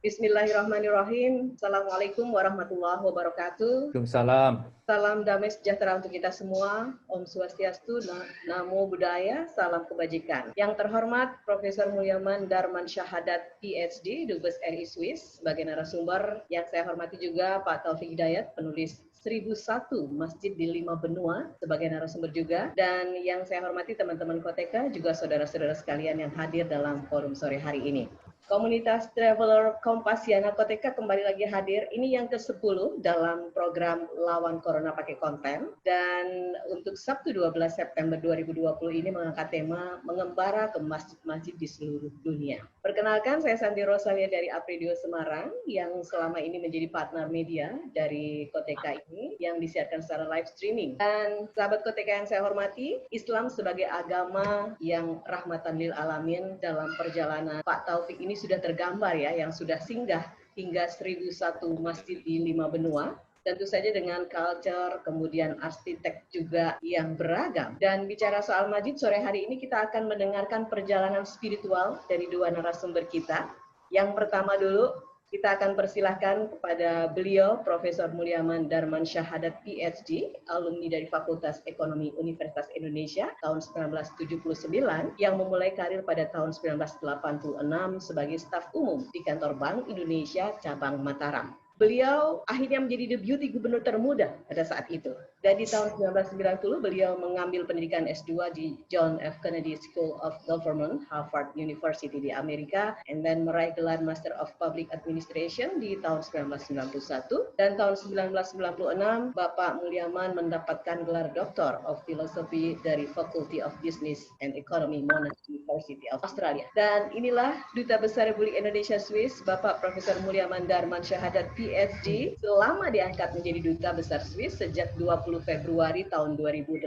Bismillahirrahmanirrahim. Assalamualaikum warahmatullahi wabarakatuh. Waalaikumsalam. Salam damai sejahtera untuk kita semua. Om Swastiastu, Namo Buddhaya, salam kebajikan. Yang terhormat Profesor Mulyaman Darman Syahadat PhD, Dubes RI Swiss, sebagai narasumber. Yang saya hormati juga Pak Taufik Hidayat, penulis 1001 Masjid di 5 Benua, sebagai narasumber juga. Dan yang saya hormati teman-teman Koteka, juga saudara-saudara sekalian yang hadir dalam forum sore hari ini. Komunitas Traveler Kompasiana Koteka kembali lagi hadir. Ini yang ke-10 dalam program Lawan Corona Pakai Konten. Dan untuk Sabtu 12 September 2020 ini mengangkat tema Mengembara ke Masjid-Masjid di seluruh dunia. Perkenalkan, saya Santi Rosalia dari Apridio Semarang yang selama ini menjadi partner media dari Koteka ini yang disiarkan secara live streaming. Dan sahabat Koteka yang saya hormati, Islam sebagai agama yang rahmatan lil alamin dalam perjalanan Pak Taufik ini sudah tergambar ya, yang sudah singgah hingga 1001 masjid di 5 benua. Tentu saja dengan culture, kemudian arsitek juga yang beragam. Dan bicara soal masjid, sore hari ini kita akan mendengarkan perjalanan spiritual dari dua narasumber kita. Yang pertama dulu, kita akan persilahkan kepada beliau, Profesor Mulyaman Darman Syahadat PhD, alumni dari Fakultas Ekonomi Universitas Indonesia tahun 1979, yang memulai karir pada tahun 1986 sebagai staf umum di kantor Bank Indonesia cabang Mataram. Beliau akhirnya menjadi deputi gubernur termuda pada saat itu. Dan di tahun 1990 beliau mengambil pendidikan S2 di John F. Kennedy School of Government, Harvard University di Amerika, and then meraih gelar Master of Public Administration di tahun 1991. Dan tahun 1996 Bapak Mulyaman mendapatkan gelar Doctor of Philosophy dari Faculty of Business and Economy Monash University of Australia. Dan inilah Duta Besar Republik Indonesia Swiss, Bapak Profesor Mulyaman Darman Syahadat PhD, selama diangkat menjadi Duta Besar Swiss sejak 20 Februari tahun 2018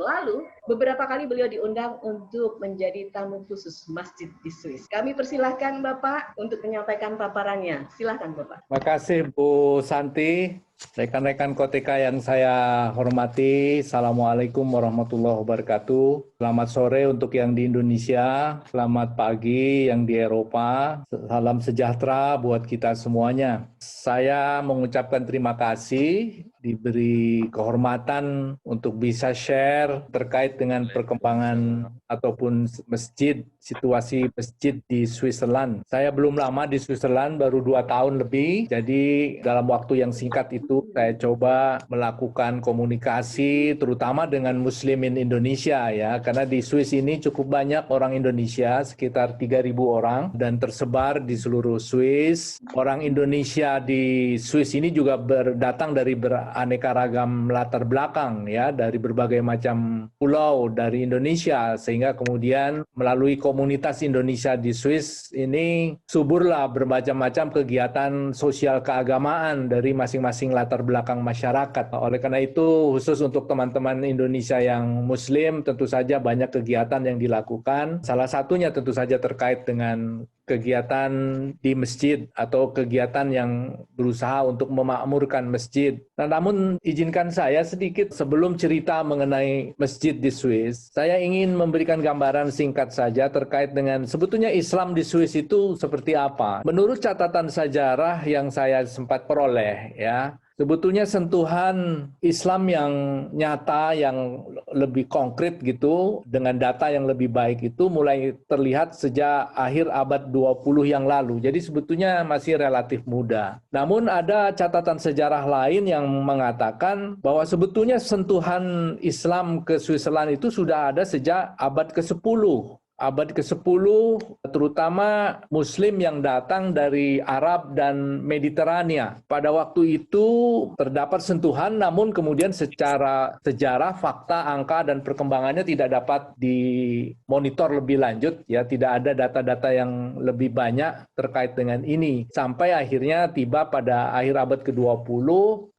lalu. Beberapa kali beliau diundang untuk menjadi tamu khusus masjid di Swiss. Kami persilahkan Bapak untuk menyampaikan paparannya. Silakan Bapak. Terima kasih Bu Santi. Rekan-rekan Koteka yang saya hormati, Assalamualaikum warahmatullahi wabarakatuh. Selamat sore untuk yang di Indonesia, selamat pagi yang di Eropa, salam sejahtera buat kita semuanya. Saya mengucapkan terima kasih diberi kehormatan untuk bisa share terkait dengan perkembangan ataupun masjid, situasi masjid di Switzerland. Saya belum lama di Switzerland, baru 2 tahun lebih, jadi dalam waktu yang singkat itu saya coba melakukan komunikasi terutama dengan Muslimin Indonesia ya, karena di Swiss ini cukup banyak orang Indonesia, sekitar 3.000 orang dan tersebar di seluruh Swiss. Orang Indonesia di Swiss ini juga datang dari beraneka ragam latar belakang ya, dari berbagai macam pulau dari Indonesia, sehingga kemudian melalui komunitas Indonesia di Swiss ini suburlah bermacam-macam kegiatan sosial keagamaan dari masing-masing latar belakang masyarakat. Oleh karena itu, khusus untuk teman-teman Indonesia yang Muslim, tentu saja banyak kegiatan yang dilakukan. Salah satunya tentu saja terkait dengan kegiatan di masjid atau kegiatan yang berusaha untuk memakmurkan masjid. Nah, namun izinkan saya sedikit sebelum cerita mengenai masjid di Swiss, saya ingin memberikan gambaran singkat saja terkait dengan sebetulnya Islam di Swiss itu seperti apa. Menurut catatan sejarah yang saya sempat peroleh ya, sebetulnya sentuhan Islam yang nyata, yang lebih konkret gitu, dengan data yang lebih baik itu mulai terlihat sejak akhir abad 20 yang lalu. Jadi sebetulnya masih relatif muda. Namun ada catatan sejarah lain yang mengatakan bahwa sebetulnya sentuhan Islam ke Switzerland itu sudah ada sejak abad ke-10. Abad ke-10, terutama Muslim yang datang dari Arab dan Mediterania. Pada waktu itu terdapat sentuhan, namun kemudian secara sejarah, fakta, angka, dan perkembangannya tidak dapat dimonitor lebih lanjut. Ya, tidak ada data-data yang lebih banyak terkait dengan ini. Sampai akhirnya tiba pada akhir abad ke-20,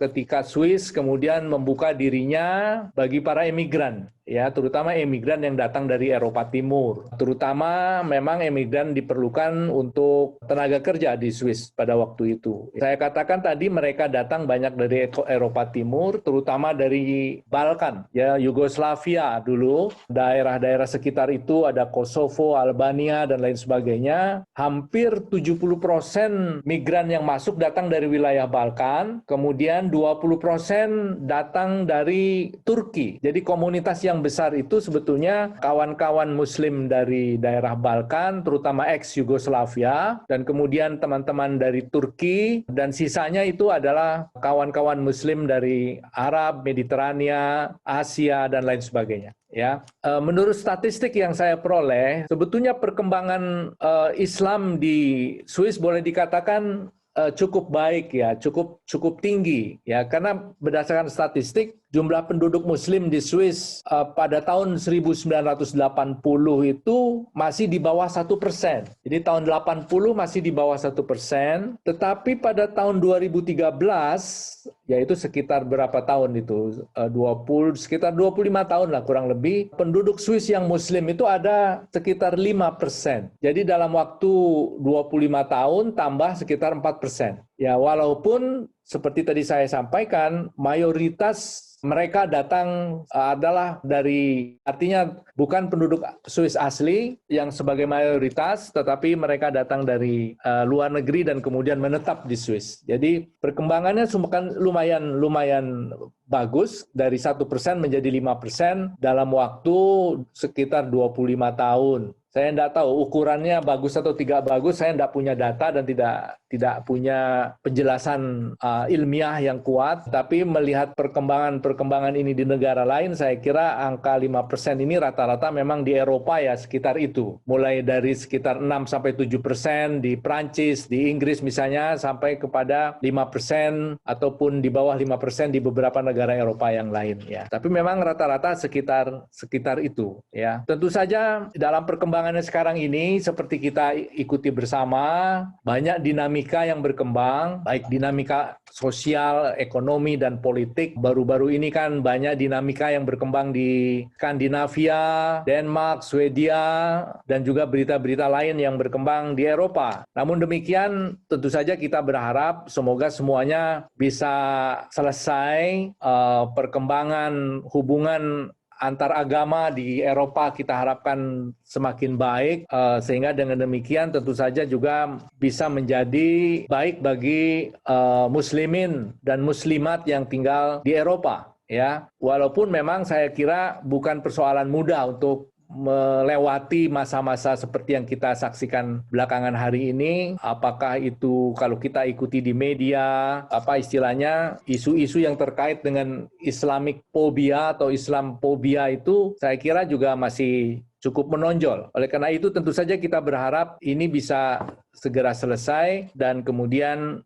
ketika Swiss kemudian membuka dirinya bagi para imigran. ya, terutama emigran yang datang dari Eropa Timur. Terutama memang emigran diperlukan untuk tenaga kerja di Swiss pada waktu itu. Saya katakan tadi mereka datang banyak dari Eropa Timur, terutama dari Balkan, ya, Yugoslavia dulu, daerah-daerah sekitar itu ada Kosovo, Albania, dan lain sebagainya. Hampir 70% migran yang masuk datang dari wilayah Balkan, kemudian 20% datang dari Turki. Jadi komunitas yang besar itu sebetulnya kawan-kawan Muslim dari daerah Balkan, terutama ex-Yugoslavia, dan kemudian teman-teman dari Turki, dan sisanya itu adalah kawan-kawan Muslim dari Arab, Mediterania, Asia, dan lain sebagainya. Ya, menurut statistik yang saya peroleh, sebetulnya perkembangan Islam di Swiss boleh dikatakan cukup baik, ya, cukup tinggi, ya, karena berdasarkan statistik jumlah penduduk Muslim di Swiss pada tahun 1980 itu masih di bawah 1%. Jadi tahun 80 masih di bawah 1%, tetapi pada tahun 2013, yaitu sekitar berapa tahun itu, sekitar 25 tahun lah kurang lebih, penduduk Swiss yang Muslim itu ada sekitar 5%. Jadi dalam waktu 25 tahun tambah sekitar 4%. Ya, walaupun seperti tadi saya sampaikan, mayoritas mereka datang adalah dari, artinya bukan penduduk Swiss asli yang sebagai mayoritas, tetapi mereka datang dari luar negeri dan kemudian menetap di Swiss. Jadi perkembangannya lumayan bagus, dari 1% menjadi 5% dalam waktu sekitar 25 tahun. Saya tidak tahu ukurannya bagus atau tidak bagus, saya tidak punya data dan tidak punya penjelasan ilmiah yang kuat, tapi melihat perkembangan ini di negara lain, saya kira angka 5% ini rata-rata memang di Eropa, ya, sekitar itu. Mulai dari sekitar 6-7% di Prancis, di Inggris misalnya, sampai kepada 5% ataupun di bawah 5% di beberapa negara Eropa yang lain, ya. Tapi memang rata-rata sekitar itu, ya. Tentu saja dalam perkembangan sekarang ini seperti kita ikuti bersama, banyak dinamika yang berkembang, baik dinamika sosial, ekonomi, dan politik. Baru-baru ini kan banyak dinamika yang berkembang di Skandinavia, Denmark, Swedia, dan juga berita-berita lain yang berkembang di Eropa. Namun demikian, tentu saja kita berharap semoga semuanya bisa selesai, perkembangan hubungan antar agama di Eropa kita harapkan semakin baik, sehingga dengan demikian tentu saja juga bisa menjadi baik bagi muslimin dan muslimat yang tinggal di Eropa, ya. Walaupun memang saya kira bukan persoalan mudah untuk melewati masa-masa seperti yang kita saksikan belakangan hari ini. Apakah itu kalau kita ikuti di media, apa istilahnya, isu-isu yang terkait dengan Islamic phobia atau Islamophobia itu saya kira juga masih cukup menonjol. Oleh karena itu tentu saja kita berharap ini bisa segera selesai dan kemudian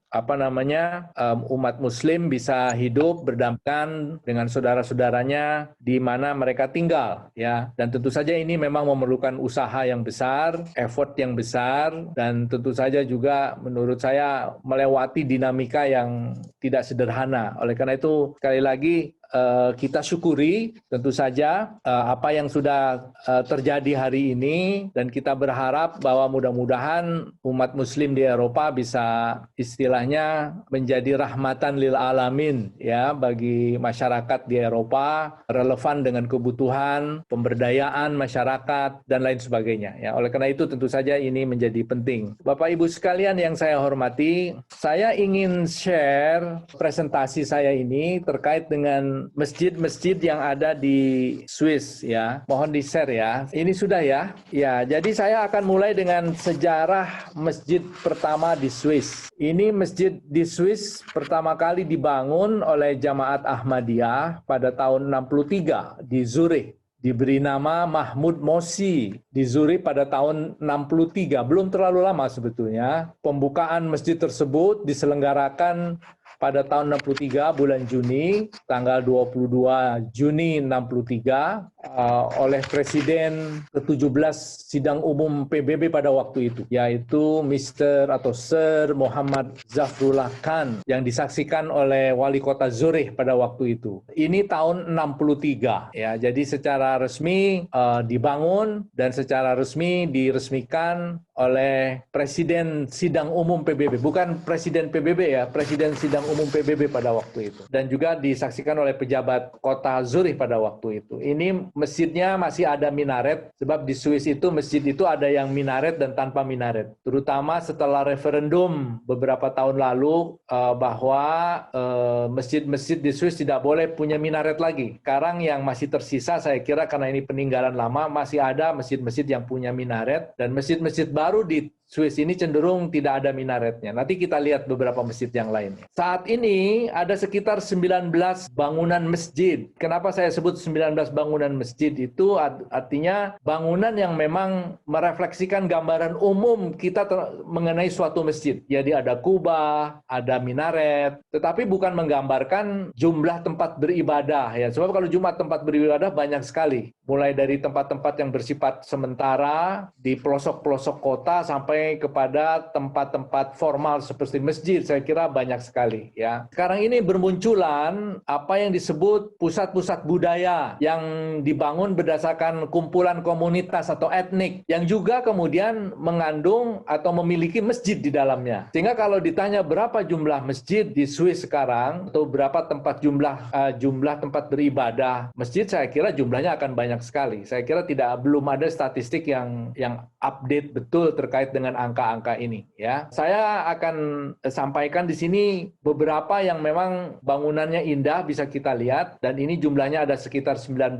umat Muslim bisa hidup berdampingan dengan saudara-saudaranya di mana mereka tinggal, ya. Dan tentu saja ini memang memerlukan usaha yang besar, effort yang besar, dan tentu saja juga menurut saya melewati dinamika yang tidak sederhana. Oleh karena itu sekali lagi kita syukuri tentu saja apa yang sudah terjadi hari ini, dan kita berharap bahwa mudah-mudahan umat Muslim di Eropa bisa istilahnya menjadi rahmatan lil alamin, ya, bagi masyarakat di Eropa, relevan dengan kebutuhan pemberdayaan masyarakat dan lain sebagainya, ya. Oleh karena itu tentu saja ini menjadi penting. Bapak Ibu sekalian yang saya hormati, saya ingin share presentasi saya ini terkait dengan masjid-masjid yang ada di Swiss, ya. Mohon di-share, ya. Ini sudah, ya. Ya, jadi saya akan mulai dengan sejarah masjid pertama di Swiss. Ini masjid di Swiss pertama kali dibangun oleh Jamaat Ahmadiyah pada tahun 63 di Zurich. Diberi nama Mahmud Mosi di Zurich pada tahun 63. Belum terlalu lama sebetulnya. Pembukaan masjid tersebut diselenggarakan pada tahun 63 bulan Juni, tanggal 22 Juni 63 oleh Presiden ke-17 Sidang Umum PBB pada waktu itu, yaitu Mr. atau Sir Muhammad Zafrullah Khan yang disaksikan oleh Wali Kota Zurich pada waktu itu. Ini tahun 63 ya. Jadi secara resmi dibangun dan secara resmi diresmikan oleh Presiden Sidang Umum PBB, bukan Presiden PBB ya, Presiden Sidang Umum PBB pada waktu itu. Dan juga disaksikan oleh pejabat kota Zurich pada waktu itu. Ini masjidnya masih ada minaret, sebab di Swiss itu masjid itu ada yang minaret dan tanpa minaret. Terutama setelah referendum beberapa tahun lalu bahwa masjid-masjid di Swiss tidak boleh punya minaret lagi. Sekarang yang masih tersisa, saya kira karena ini peninggalan lama, masih ada masjid-masjid yang punya minaret, dan masjid-masjid baru di Swiss ini cenderung tidak ada minaretnya. Nanti kita lihat beberapa masjid yang lainnya. Saat ini ada sekitar 19 bangunan masjid. Kenapa saya sebut 19 bangunan masjid? Itu artinya bangunan yang memang merefleksikan gambaran umum kita mengenai suatu masjid. Jadi ada kubah, ada minaret, tetapi bukan menggambarkan jumlah tempat beribadah ya. Sebab kalau Jumat tempat beribadah banyak sekali. Mulai dari tempat-tempat yang bersifat sementara di pelosok-pelosok kota sampai kepada tempat-tempat formal seperti masjid, saya kira banyak sekali ya. Sekarang ini bermunculan apa yang disebut pusat-pusat budaya yang dibangun berdasarkan kumpulan komunitas atau etnik yang juga kemudian mengandung atau memiliki masjid di dalamnya. Sehingga kalau ditanya berapa jumlah masjid di Swiss sekarang atau berapa tempat jumlah tempat beribadah masjid, saya kira jumlahnya akan banyak sekali. Saya kira belum ada statistik yang update betul terkait dengan angka-angka ini ya. Saya akan sampaikan di sini beberapa yang memang bangunannya indah bisa kita lihat, dan ini jumlahnya ada sekitar 19,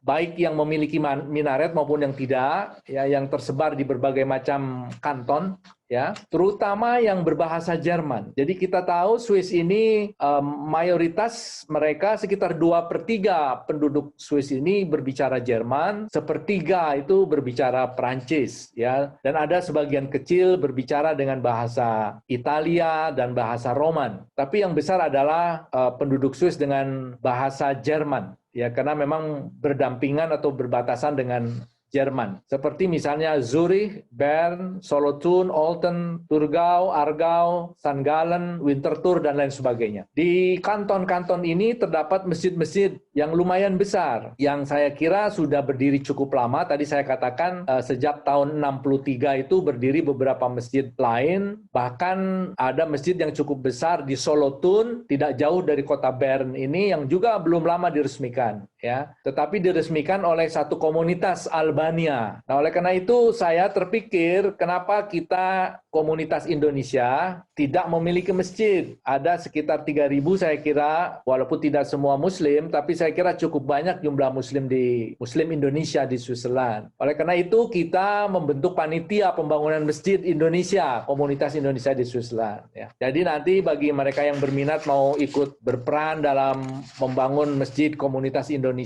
baik yang memiliki minaret maupun yang tidak ya, yang tersebar di berbagai macam kanton ya, terutama yang berbahasa Jerman. Jadi kita tahu Swiss ini mayoritas mereka sekitar 2/3 penduduk Swiss ini berbicara Jerman, 1/3 itu berbicara Prancis ya, dan ada sebagian kecil berbicara dengan bahasa Italia dan bahasa Roman. Tapi yang besar adalah penduduk Swiss dengan bahasa Jerman ya, karena memang berdampingan atau berbatasan dengan Jerman. Seperti misalnya Zurich, Bern, Solothurn, Olten, Thurgau, Aargau, St. Gallen, Winterthur, dan lain sebagainya. Di kanton-kanton ini terdapat masjid-masjid yang lumayan besar, yang saya kira sudah berdiri cukup lama. Tadi saya katakan sejak tahun 63 itu berdiri beberapa masjid lain, bahkan ada masjid yang cukup besar di Solothurn, tidak jauh dari kota Bern ini, yang juga belum lama diresmikan. Ya, tetapi diresmikan oleh satu komunitas Albania. Nah, oleh karena itu saya terpikir kenapa kita komunitas Indonesia tidak memiliki masjid. Ada sekitar 3.000 saya kira, walaupun tidak semua Muslim, tapi saya kira cukup banyak jumlah Muslim Indonesia di Switzerland. Oleh karena itu kita membentuk panitia pembangunan masjid Indonesia, komunitas Indonesia di Switzerland. Ya. Jadi nanti bagi mereka yang berminat mau ikut berperan dalam membangun masjid komunitas Indonesia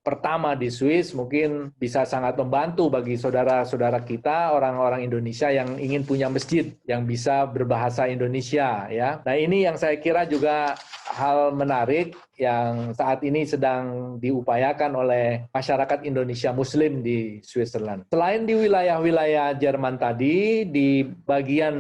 pertama di Swiss, mungkin bisa sangat membantu bagi saudara-saudara kita, orang-orang Indonesia yang ingin punya masjid yang bisa berbahasa Indonesia ya. Nah, ini yang saya kira juga hal menarik yang saat ini sedang diupayakan oleh masyarakat Indonesia Muslim di Switzerland. Selain di wilayah-wilayah Jerman tadi, di bagian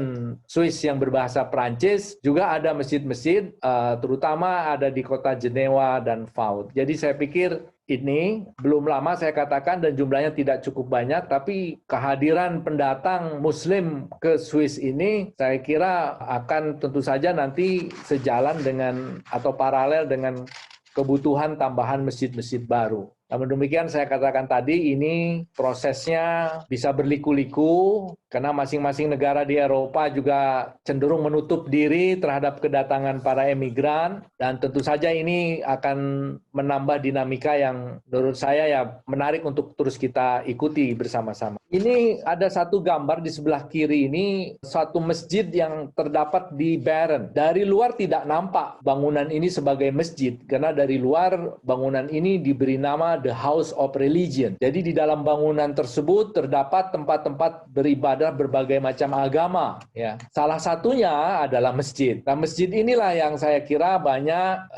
Swiss yang berbahasa Prancis juga ada masjid-masjid, terutama ada di kota Jenewa dan Vaud. Jadi saya pikir ini belum lama saya katakan dan jumlahnya tidak cukup banyak, tapi kehadiran pendatang Muslim ke Swiss ini saya kira akan tentu saja nanti sejalan dengan atau paralel dengan kebutuhan tambahan masjid-masjid baru. Namun demikian saya katakan tadi ini prosesnya bisa berliku-liku karena masing-masing negara di Eropa juga cenderung menutup diri terhadap kedatangan para emigran, dan tentu saja ini akan menambah dinamika yang menurut saya ya menarik untuk terus kita ikuti bersama-sama. Ini ada satu gambar di sebelah kiri ini, suatu masjid yang terdapat di Bern. Dari luar tidak nampak bangunan ini sebagai masjid karena dari luar bangunan ini diberi nama namanya The House of Religion. Jadi di dalam bangunan tersebut terdapat tempat-tempat beribadah berbagai macam agama. Ya, salah satunya adalah masjid. Nah, masjid inilah yang saya kira banyak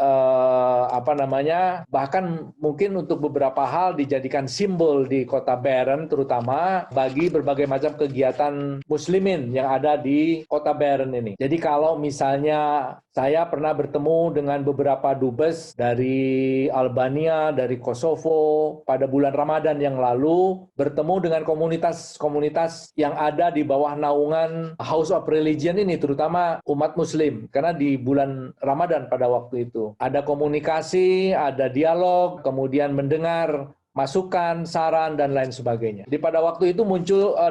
bahkan mungkin untuk beberapa hal dijadikan simbol di kota Bern, terutama bagi berbagai macam kegiatan muslimin yang ada di kota Bern ini. Jadi kalau misalnya saya pernah bertemu dengan beberapa dubes dari Albania, dari Kosovo pada bulan Ramadan yang lalu, bertemu dengan komunitas-komunitas yang ada di bawah naungan House of Religion ini, terutama umat muslim, karena di bulan Ramadan pada waktu itu ada komunikasi, ada dialog, kemudian mendengar masukan, saran, dan lain sebagainya. Jadi pada waktu itu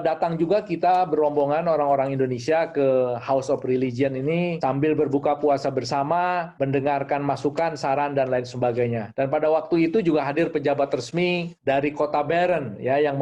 datang juga kita berombongan orang-orang Indonesia ke House of Religion ini sambil berbuka puasa bersama, mendengarkan masukan, saran, dan lain sebagainya. Dan pada waktu itu juga hadir pejabat resmi dari kota Bern ya, yang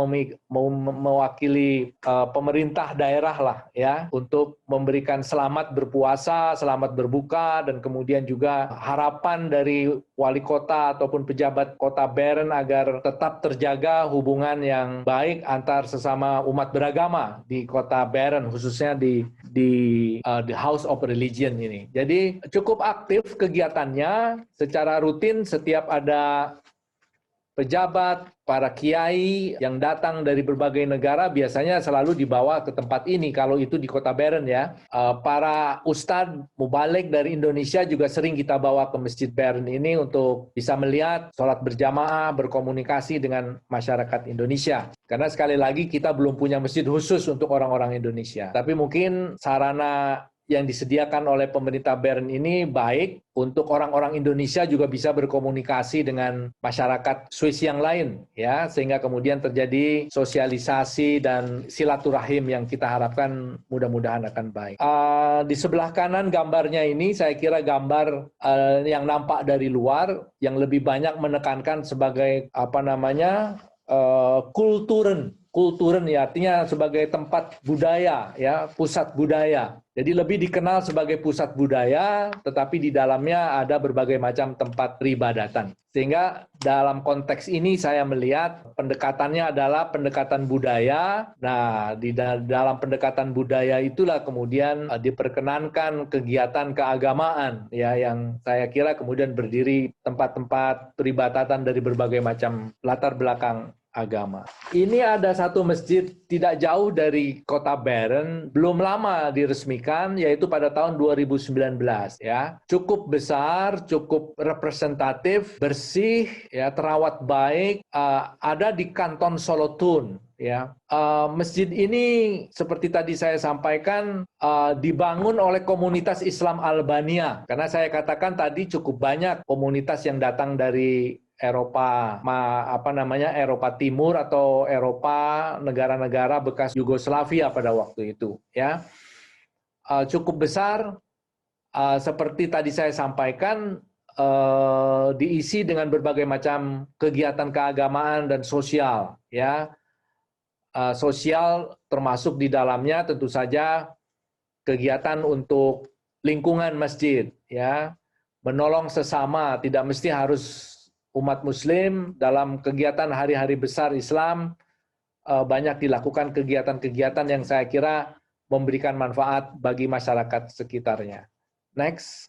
mewakili pemerintah daerah lah ya, untuk memberikan selamat berpuasa, selamat berbuka, dan kemudian juga harapan dari wali kota ataupun pejabat kota Bern agar tetap terjaga hubungan yang baik antar sesama umat beragama di kota Bern, khususnya di The House of Religion ini. Jadi cukup aktif kegiatannya, secara rutin setiap ada pejabat, para kiai yang datang dari berbagai negara biasanya selalu dibawa ke tempat ini kalau itu di kota Bern ya. Para ustadz mubalik dari Indonesia juga sering kita bawa ke Masjid Bern ini untuk bisa melihat sholat berjamaah, berkomunikasi dengan masyarakat Indonesia. Karena sekali lagi kita belum punya masjid khusus untuk orang-orang Indonesia. Tapi mungkin sarana yang disediakan oleh pemerintah Bern ini baik untuk orang-orang Indonesia juga bisa berkomunikasi dengan masyarakat Swiss yang lain ya, sehingga kemudian terjadi sosialisasi dan silaturahim yang kita harapkan mudah-mudahan akan baik. Di sebelah kanan gambarnya ini saya kira gambar yang nampak dari luar yang lebih banyak menekankan sebagai kulturen ya, artinya sebagai tempat budaya ya, pusat budaya. Jadi lebih dikenal sebagai pusat budaya, tetapi di dalamnya ada berbagai macam tempat peribadatan. Sehingga dalam konteks ini saya melihat pendekatannya adalah pendekatan budaya. Nah, di dalam pendekatan budaya itulah kemudian diperkenankan kegiatan keagamaan ya, yang saya kira kemudian berdiri tempat-tempat peribadatan dari berbagai macam latar belakang agama. Ini ada satu masjid tidak jauh dari kota Bern, belum lama diresmikan, yaitu pada tahun 2019 ya. Cukup besar, cukup representatif, bersih ya, terawat baik, ada di Kanton Solothurn ya. Masjid ini seperti tadi saya sampaikan dibangun oleh komunitas Islam Albania, karena saya katakan tadi cukup banyak komunitas yang datang dari Eropa, Eropa Timur atau Eropa, negara-negara bekas Yugoslavia pada waktu itu, ya. Cukup besar, seperti tadi saya sampaikan, diisi dengan berbagai macam kegiatan keagamaan dan sosial, ya. Sosial termasuk di dalamnya tentu saja kegiatan untuk lingkungan masjid, ya, menolong sesama, tidak mesti harus umat muslim. Dalam kegiatan hari-hari besar Islam banyak dilakukan kegiatan-kegiatan yang saya kira memberikan manfaat bagi masyarakat sekitarnya. Next.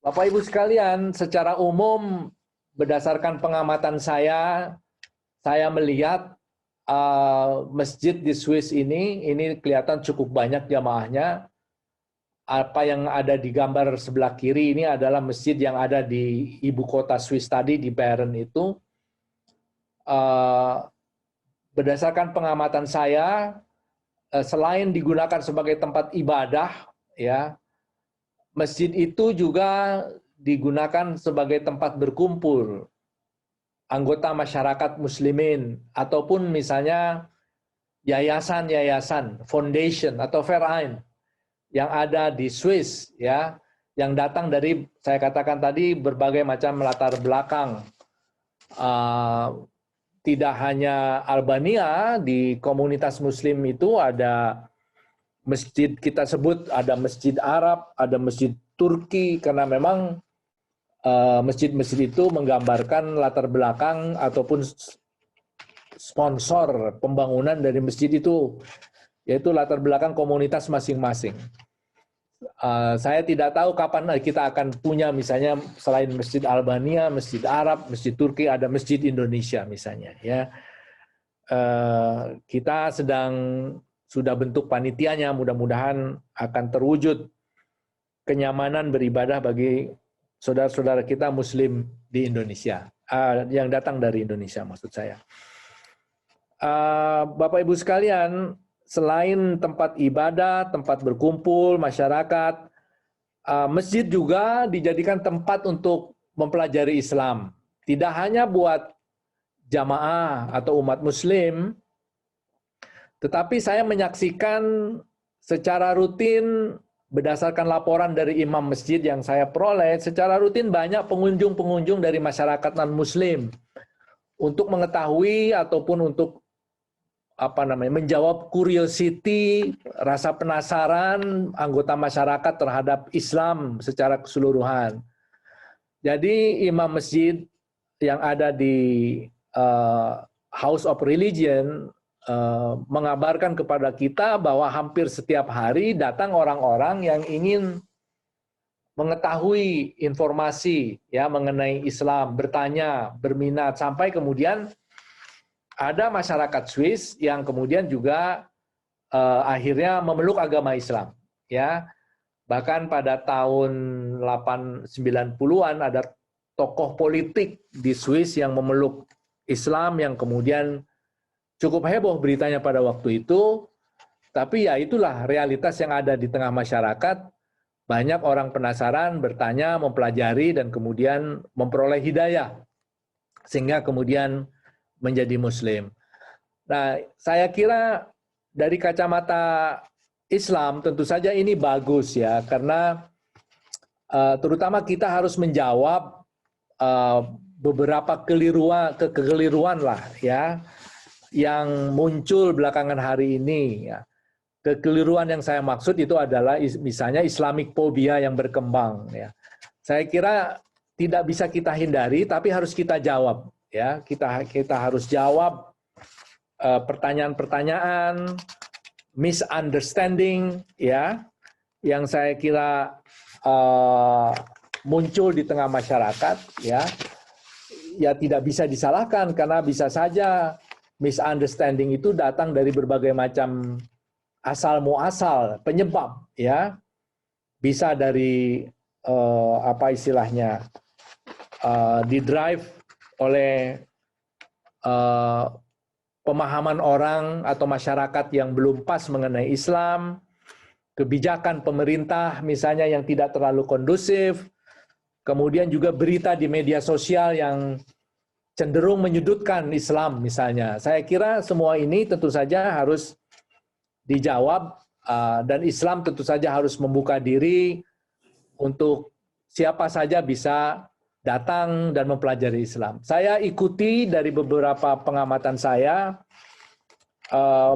Bapak Ibu sekalian, secara umum berdasarkan pengamatan saya melihat masjid di Swiss ini kelihatan cukup banyak jamaahnya. Apa yang ada di gambar sebelah kiri ini adalah masjid yang ada di ibu kota Swiss tadi, di Bern itu. Berdasarkan pengamatan saya, selain digunakan sebagai tempat ibadah, ya, masjid itu juga digunakan sebagai tempat berkumpul anggota masyarakat muslimin, ataupun misalnya yayasan-yayasan, foundation atau Verein yang ada di Swiss, ya, yang datang dari, saya katakan tadi, berbagai macam latar belakang. Tidak hanya Albania, di komunitas muslim itu ada masjid, kita sebut ada masjid Arab, ada masjid Turki, karena memang masjid-masjid itu menggambarkan latar belakang ataupun sponsor pembangunan dari masjid itu, yaitu latar belakang komunitas masing-masing. Saya tidak tahu kapan kita akan punya misalnya selain Masjid Albania, Masjid Arab, Masjid Turki, ada Masjid Indonesia misalnya. Ya, kita sudah bentuk panitianya, mudah-mudahan akan terwujud kenyamanan beribadah bagi saudara-saudara kita Muslim di Indonesia, yang datang dari Indonesia maksud saya. Bapak Ibu sekalian, selain tempat ibadah, tempat berkumpul masyarakat, masjid juga dijadikan tempat untuk mempelajari Islam. Tidak hanya buat jamaah atau umat Muslim, tetapi saya menyaksikan secara rutin berdasarkan laporan dari imam masjid yang saya peroleh, secara rutin banyak pengunjung-pengunjung dari masyarakat non-Muslim untuk mengetahui ataupun untuk menjawab curiosity, rasa penasaran anggota masyarakat terhadap Islam secara keseluruhan. Jadi imam masjid yang ada di House of Religion mengabarkan kepada kita bahwa hampir setiap hari datang orang-orang yang ingin mengetahui informasi ya mengenai Islam, bertanya, berminat, sampai kemudian ada masyarakat Swiss yang kemudian juga akhirnya memeluk agama Islam. Ya, bahkan pada tahun 90-an ada tokoh politik di Swiss yang memeluk Islam yang kemudian cukup heboh beritanya pada waktu itu, tapi ya itulah realitas yang ada di tengah masyarakat. Banyak orang penasaran, bertanya, mempelajari, dan kemudian memperoleh hidayah, sehingga kemudian menjadi Muslim. Nah, saya kira dari kacamata Islam tentu saja ini bagus ya, karena terutama kita harus menjawab beberapa kekeliruan lah ya, yang muncul belakangan hari ini. Ya. Kekeliruan yang saya maksud itu adalah misalnya Islamic phobia yang berkembang. Ya. Saya kira tidak bisa kita hindari, tapi harus kita jawab. Ya, kita harus jawab pertanyaan-pertanyaan, misunderstanding, ya, yang saya kira muncul di tengah masyarakat. Ya tidak bisa disalahkan karena bisa saja misunderstanding itu datang dari berbagai macam asal muasal penyebab, ya, bisa dari didrive oleh pemahaman orang atau masyarakat yang belum pas mengenai Islam, kebijakan pemerintah misalnya yang tidak terlalu kondusif, kemudian juga berita di media sosial yang cenderung menyudutkan Islam misalnya. Saya kira semua ini tentu saja harus dijawab dan Islam tentu saja harus membuka diri untuk siapa saja bisa datang dan mempelajari Islam. Saya ikuti dari beberapa pengamatan saya,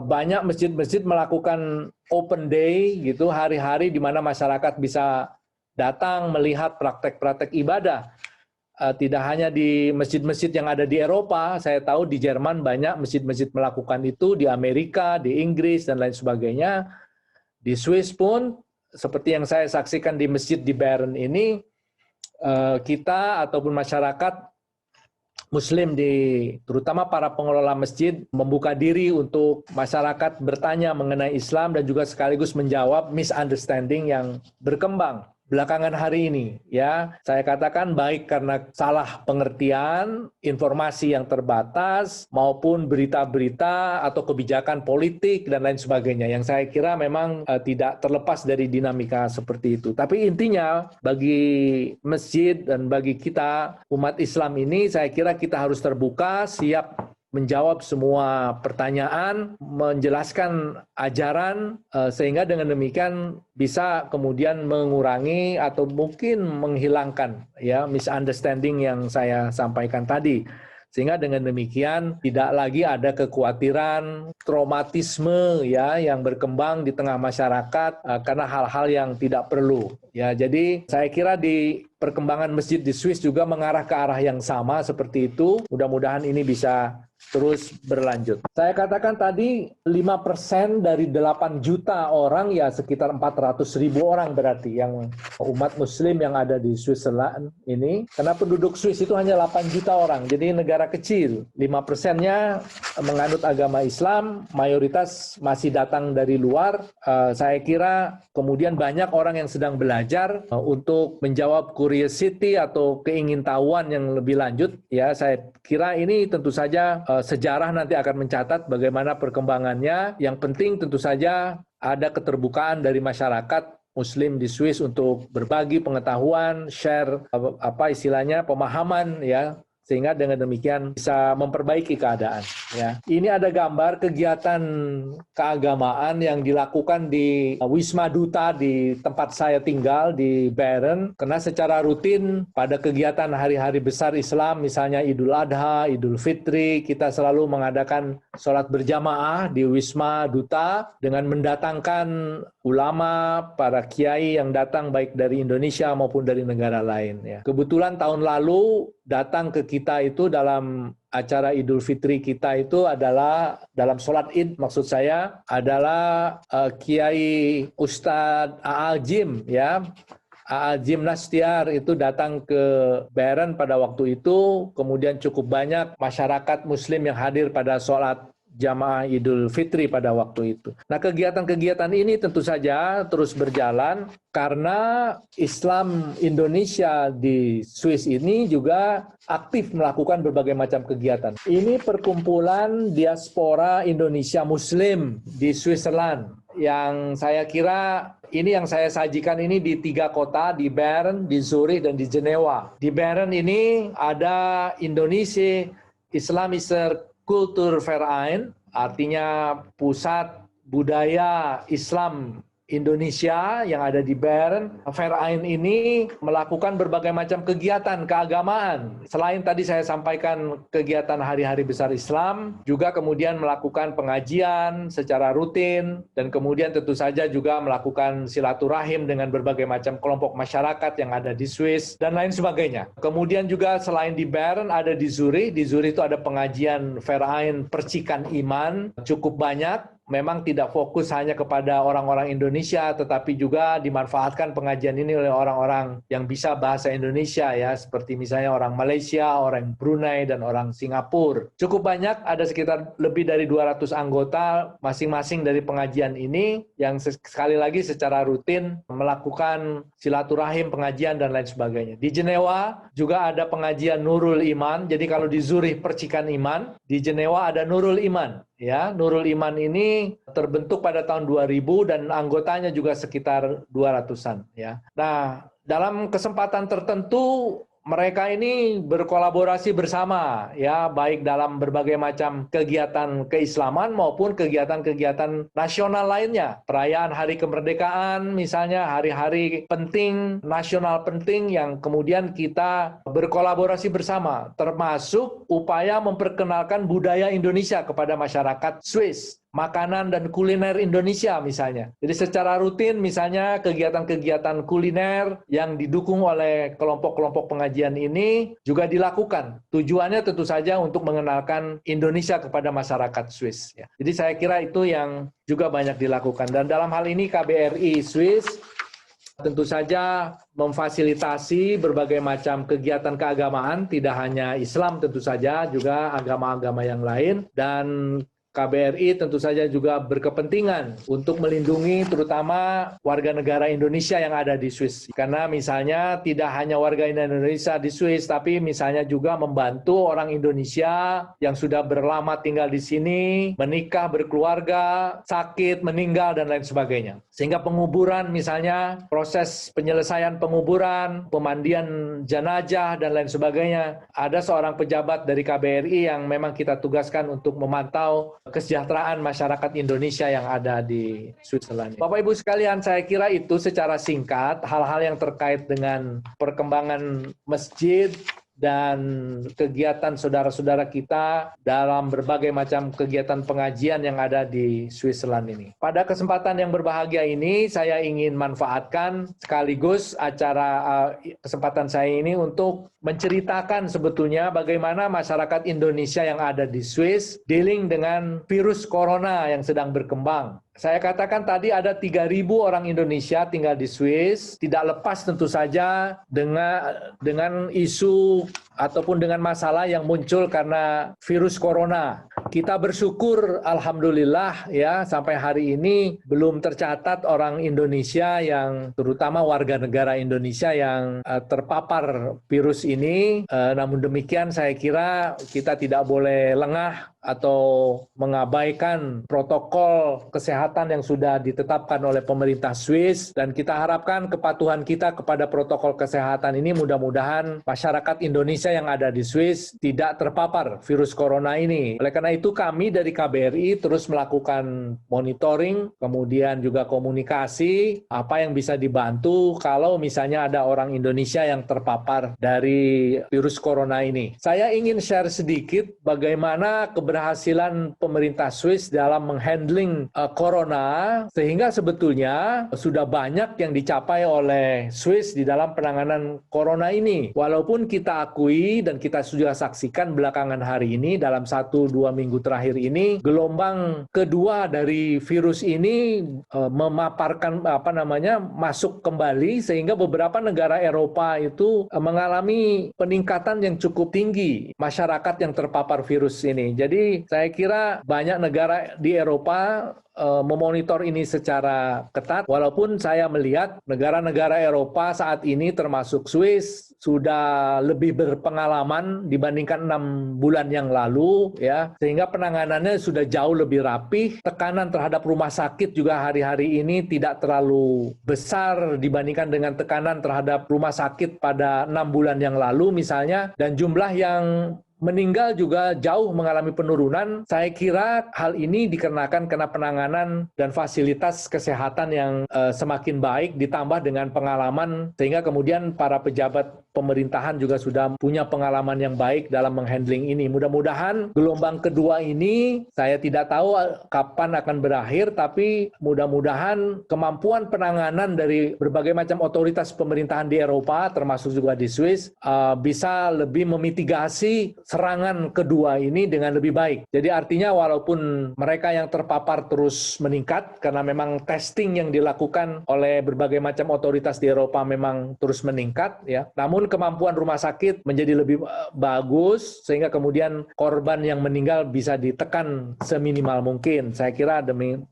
banyak masjid-masjid melakukan open day gitu, hari-hari di mana masyarakat bisa datang melihat praktek-praktek ibadah. Tidak hanya di masjid-masjid yang ada di Eropa, saya tahu di Jerman banyak masjid-masjid melakukan itu, di Amerika, di Inggris, dan lain sebagainya. Di Swiss pun, seperti yang saya saksikan di masjid di Bern ini, kita ataupun masyarakat Muslim, terutama para pengelola masjid, membuka diri untuk masyarakat bertanya mengenai Islam dan juga sekaligus menjawab misunderstanding yang berkembang belakangan hari ini. Ya, saya katakan baik karena salah pengertian, informasi yang terbatas, maupun berita-berita atau kebijakan politik dan lain sebagainya, yang saya kira memang tidak terlepas dari dinamika seperti itu. Tapi intinya bagi masjid dan bagi kita umat Islam ini, saya kira kita harus terbuka, siap menjawab semua pertanyaan, menjelaskan ajaran, sehingga dengan demikian bisa kemudian mengurangi atau mungkin menghilangkan ya misunderstanding yang saya sampaikan tadi. Sehingga dengan demikian tidak lagi ada kekhawatiran, traumatisme ya yang berkembang di tengah masyarakat karena hal-hal yang tidak perlu. Ya, jadi saya kira di perkembangan masjid di Swiss juga mengarah ke arah yang sama seperti itu. Mudah-mudahan ini bisa terus berlanjut. Saya katakan tadi 5% dari 8 juta orang, ya sekitar 400.000 orang berarti yang umat muslim yang ada di Switzerland ini. Karena penduduk Swiss itu hanya 8 juta orang, jadi negara kecil. 5%-nya menganut agama Islam, mayoritas masih datang dari luar. Saya kira kemudian banyak orang yang sedang belajar untuk menjawab curiosity atau keingintahuan yang lebih lanjut. Ya, saya kira ini tentu saja sejarah nanti akan mencatat bagaimana perkembangannya. Yang penting tentu saja ada keterbukaan dari masyarakat Muslim di Swiss untuk berbagi pengetahuan, share pemahaman, ya, sehingga dengan demikian bisa memperbaiki keadaan. Ya. Ini ada gambar kegiatan keagamaan yang dilakukan di Wisma Duta di tempat saya tinggal di Bern, karena secara rutin pada kegiatan hari-hari besar Islam, misalnya Idul Adha, Idul Fitri, kita selalu mengadakan sholat berjamaah di Wisma Duta dengan mendatangkan ulama, para kiai yang datang baik dari Indonesia maupun dari negara lain. Ya. Kebetulan tahun lalu datang ke kita itu dalam acara Idul Fitri kita itu adalah dalam sholat Id, maksud saya adalah Kiai Ustadz A'al Jim, ya. A'al Jim Nastiar itu datang ke Bern pada waktu itu, kemudian cukup banyak masyarakat Muslim yang hadir pada sholat jamaah Idul Fitri pada waktu itu. Nah, kegiatan-kegiatan ini tentu saja terus berjalan karena Islam Indonesia di Swiss ini juga aktif melakukan berbagai macam kegiatan. Ini perkumpulan diaspora Indonesia Muslim di Switzerland yang saya kira ini yang saya sajikan ini di 3 kota, di Bern, di Zurich, dan di Jenewa. Di Bern ini ada Indonesia Islamischer Kulturverein, artinya pusat budaya Islam Indonesia yang ada di Bern. Verein ini melakukan berbagai macam kegiatan keagamaan. Selain tadi saya sampaikan kegiatan hari-hari besar Islam, juga kemudian melakukan pengajian secara rutin, dan kemudian tentu saja juga melakukan silaturahim dengan berbagai macam kelompok masyarakat yang ada di Swiss, dan lain sebagainya. Kemudian juga selain di Bern, ada di Zurich. Di Zurich itu ada pengajian Verein Percikan Iman, cukup banyak. Memang tidak fokus hanya kepada orang-orang Indonesia, tetapi juga dimanfaatkan pengajian ini oleh orang-orang yang bisa bahasa Indonesia, ya, seperti misalnya orang Malaysia, orang Brunei, dan orang Singapura. Cukup banyak, ada sekitar lebih dari 200 anggota masing-masing dari pengajian ini yang sekali lagi secara rutin melakukan silaturahim, pengajian, dan lain sebagainya. Di Jenewa juga ada pengajian Nurul Iman. Jadi kalau di Zurich Percikan Iman, di Jenewa ada Nurul Iman. Ya, Nurul Iman ini terbentuk pada tahun 2000 dan anggotanya juga sekitar 200-an, ya. Nah, dalam kesempatan tertentu mereka ini berkolaborasi bersama, ya, baik dalam berbagai macam kegiatan keislaman maupun kegiatan-kegiatan nasional lainnya. Perayaan Hari Kemerdekaan misalnya, hari-hari penting, nasional penting yang kemudian kita berkolaborasi bersama, termasuk upaya memperkenalkan budaya Indonesia kepada masyarakat Swiss. Makanan dan kuliner Indonesia misalnya. Jadi secara rutin misalnya kegiatan-kegiatan kuliner yang didukung oleh kelompok-kelompok pengajian ini juga dilakukan. Tujuannya tentu saja untuk mengenalkan Indonesia kepada masyarakat Swiss. Ya. Jadi saya kira itu yang juga banyak dilakukan. Dan dalam hal ini KBRI Swiss tentu saja memfasilitasi berbagai macam kegiatan keagamaan, tidak hanya Islam tentu saja, juga agama-agama yang lain. Dan KBRI tentu saja juga berkepentingan untuk melindungi terutama warga negara Indonesia yang ada di Swiss. Karena misalnya tidak hanya warga Indonesia di Swiss, tapi misalnya juga membantu orang Indonesia yang sudah berlama tinggal di sini, menikah, berkeluarga, sakit, meninggal, dan lain sebagainya. Sehingga penguburan misalnya, proses penyelesaian penguburan, pemandian jenazah, dan lain sebagainya. Ada seorang pejabat dari KBRI yang memang kita tugaskan untuk memantau kesejahteraan masyarakat Indonesia yang ada di Switzerland. Bapak Ibu sekalian, saya kira itu secara singkat hal-hal yang terkait dengan perkembangan masjid dan kegiatan saudara-saudara kita dalam berbagai macam kegiatan pengajian yang ada di Switzerland ini. Pada kesempatan yang berbahagia ini, saya ingin manfaatkan sekaligus kesempatan saya ini untuk menceritakan sebetulnya bagaimana masyarakat Indonesia yang ada di Swiss dealing dengan virus corona yang sedang berkembang. Saya katakan tadi ada 3.000 orang Indonesia tinggal di Swiss, tidak lepas tentu saja dengan isu ataupun dengan masalah yang muncul karena virus corona. Kita bersyukur alhamdulillah ya sampai hari ini belum tercatat orang Indonesia yang terutama warga negara Indonesia yang terpapar virus ini. Namun demikian saya kira kita tidak boleh lengah atau mengabaikan protokol kesehatan yang sudah ditetapkan oleh pemerintah Swiss, dan kita harapkan kepatuhan kita kepada protokol kesehatan ini mudah-mudahan masyarakat Indonesia yang ada di Swiss tidak terpapar virus corona ini. Oleh karena itu kami dari KBRI terus melakukan monitoring, kemudian juga komunikasi apa yang bisa dibantu kalau misalnya ada orang Indonesia yang terpapar dari virus corona ini. Saya ingin share sedikit bagaimana keberhasilan pemerintah Swiss dalam menghandling corona, sehingga sebetulnya sudah banyak yang dicapai oleh Swiss di dalam penanganan corona ini. Walaupun kita akui dan kita sudah saksikan belakangan hari ini dalam 1-2 minggu terakhir ini gelombang kedua dari virus ini memaparkan masuk kembali, sehingga beberapa negara Eropa itu mengalami peningkatan yang cukup tinggi masyarakat yang terpapar virus ini. Jadi saya kira banyak negara di Eropa memonitor ini secara ketat, walaupun saya melihat negara-negara Eropa saat ini termasuk Swiss sudah lebih berpengalaman dibandingkan 6 bulan yang lalu ya, sehingga penanganannya sudah jauh lebih rapih. Tekanan terhadap rumah sakit juga hari-hari ini tidak terlalu besar dibandingkan dengan tekanan terhadap rumah sakit pada 6 bulan yang lalu misalnya, dan jumlah yang meninggal juga jauh mengalami penurunan. Saya kira hal ini dikarenakan karena penanganan dan fasilitas kesehatan yang semakin baik ditambah dengan pengalaman, sehingga kemudian para pejabat pemerintahan juga sudah punya pengalaman yang baik dalam menghandling ini. Mudah-mudahan gelombang kedua ini saya tidak tahu kapan akan berakhir, tapi mudah-mudahan kemampuan penanganan dari berbagai macam otoritas pemerintahan di Eropa termasuk juga di Swiss bisa lebih memitigasi serangan kedua ini dengan lebih baik. Jadi artinya walaupun mereka yang terpapar terus meningkat karena memang testing yang dilakukan oleh berbagai macam otoritas di Eropa memang terus meningkat ya. Namun kemampuan rumah sakit menjadi lebih bagus sehingga kemudian korban yang meninggal bisa ditekan seminimal mungkin. Saya kira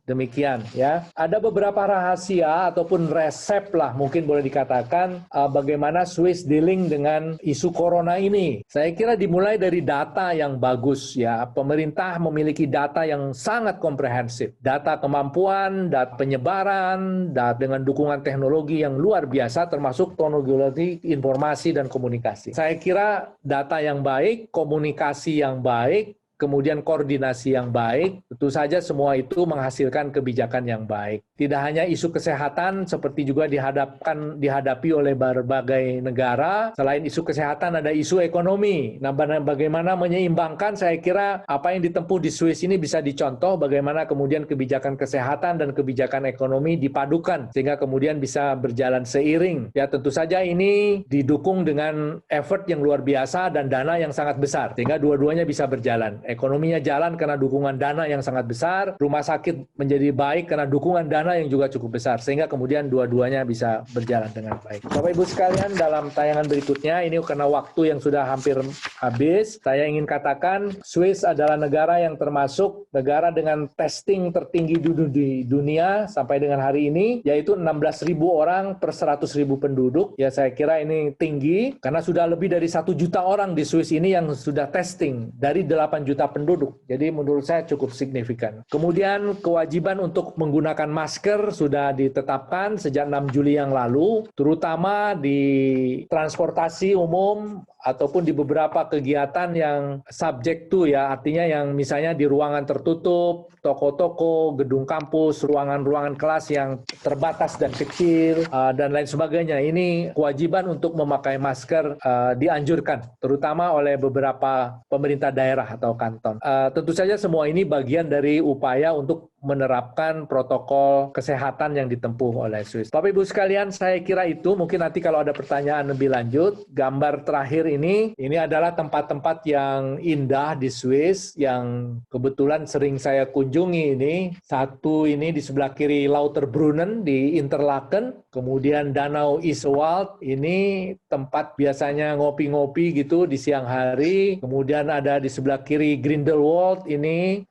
demikian ya. Ada beberapa rahasia ataupun resep lah mungkin boleh dikatakan bagaimana Swiss dealing dengan isu corona ini. Saya kira dimulai dari data yang bagus ya. Pemerintah memiliki data yang sangat komprehensif. Data kemampuan, data penyebaran, data dengan dukungan teknologi yang luar biasa termasuk teknologi informasi dan komunikasi. Saya kira data yang baik, komunikasi yang baik, kemudian koordinasi yang baik, tentu saja semua itu menghasilkan kebijakan yang baik. Tidak hanya isu kesehatan seperti juga dihadapi oleh berbagai negara. Selain isu kesehatan ada isu ekonomi. Nah, bagaimana menyeimbangkan, saya kira apa yang ditempuh di Swiss ini bisa dicontoh bagaimana kemudian kebijakan kesehatan dan kebijakan ekonomi dipadukan sehingga kemudian bisa berjalan seiring. Ya tentu saja ini didukung dengan effort yang luar biasa dan dana yang sangat besar sehingga dua-duanya bisa berjalan. Ekonominya jalan karena dukungan dana yang sangat besar, rumah sakit menjadi baik karena dukungan dana yang juga cukup besar, sehingga kemudian dua-duanya bisa berjalan dengan baik. Bapak Ibu sekalian, dalam tayangan berikutnya, ini karena waktu yang sudah hampir habis, saya ingin katakan Swiss adalah negara yang termasuk negara dengan testing tertinggi di dunia sampai dengan hari ini, yaitu 16.000 orang per 100.000 penduduk. Ya saya kira ini tinggi, karena sudah lebih dari 1 juta orang di Swiss ini yang sudah testing dari 8 juta penduduk. Jadi menurut saya cukup signifikan. Kemudian kewajiban untuk menggunakan masker sudah ditetapkan sejak 6 Juli yang lalu, terutama di transportasi umum ataupun di beberapa kegiatan yang subject to ya, artinya yang misalnya di ruangan tertutup, toko-toko, gedung kampus, ruangan-ruangan kelas yang terbatas dan kecil, dan lain sebagainya. Ini kewajiban untuk memakai masker dianjurkan, terutama oleh beberapa pemerintah daerah atau kanton. Tentu saja semua ini bagian dari upaya untuk menerapkan protokol kesehatan yang ditempuh oleh Swiss. Bapak Ibu sekalian, saya kira itu. Mungkin nanti kalau ada pertanyaan lebih lanjut, gambar terakhir ini adalah tempat-tempat yang indah di Swiss yang kebetulan sering saya kunjungi ini. Satu ini di sebelah kiri Lauterbrunnen di Interlaken, kemudian Danau Isewald, ini tempat biasanya ngopi-ngopi gitu di siang hari. Kemudian ada di sebelah kiri Grindelwald ini,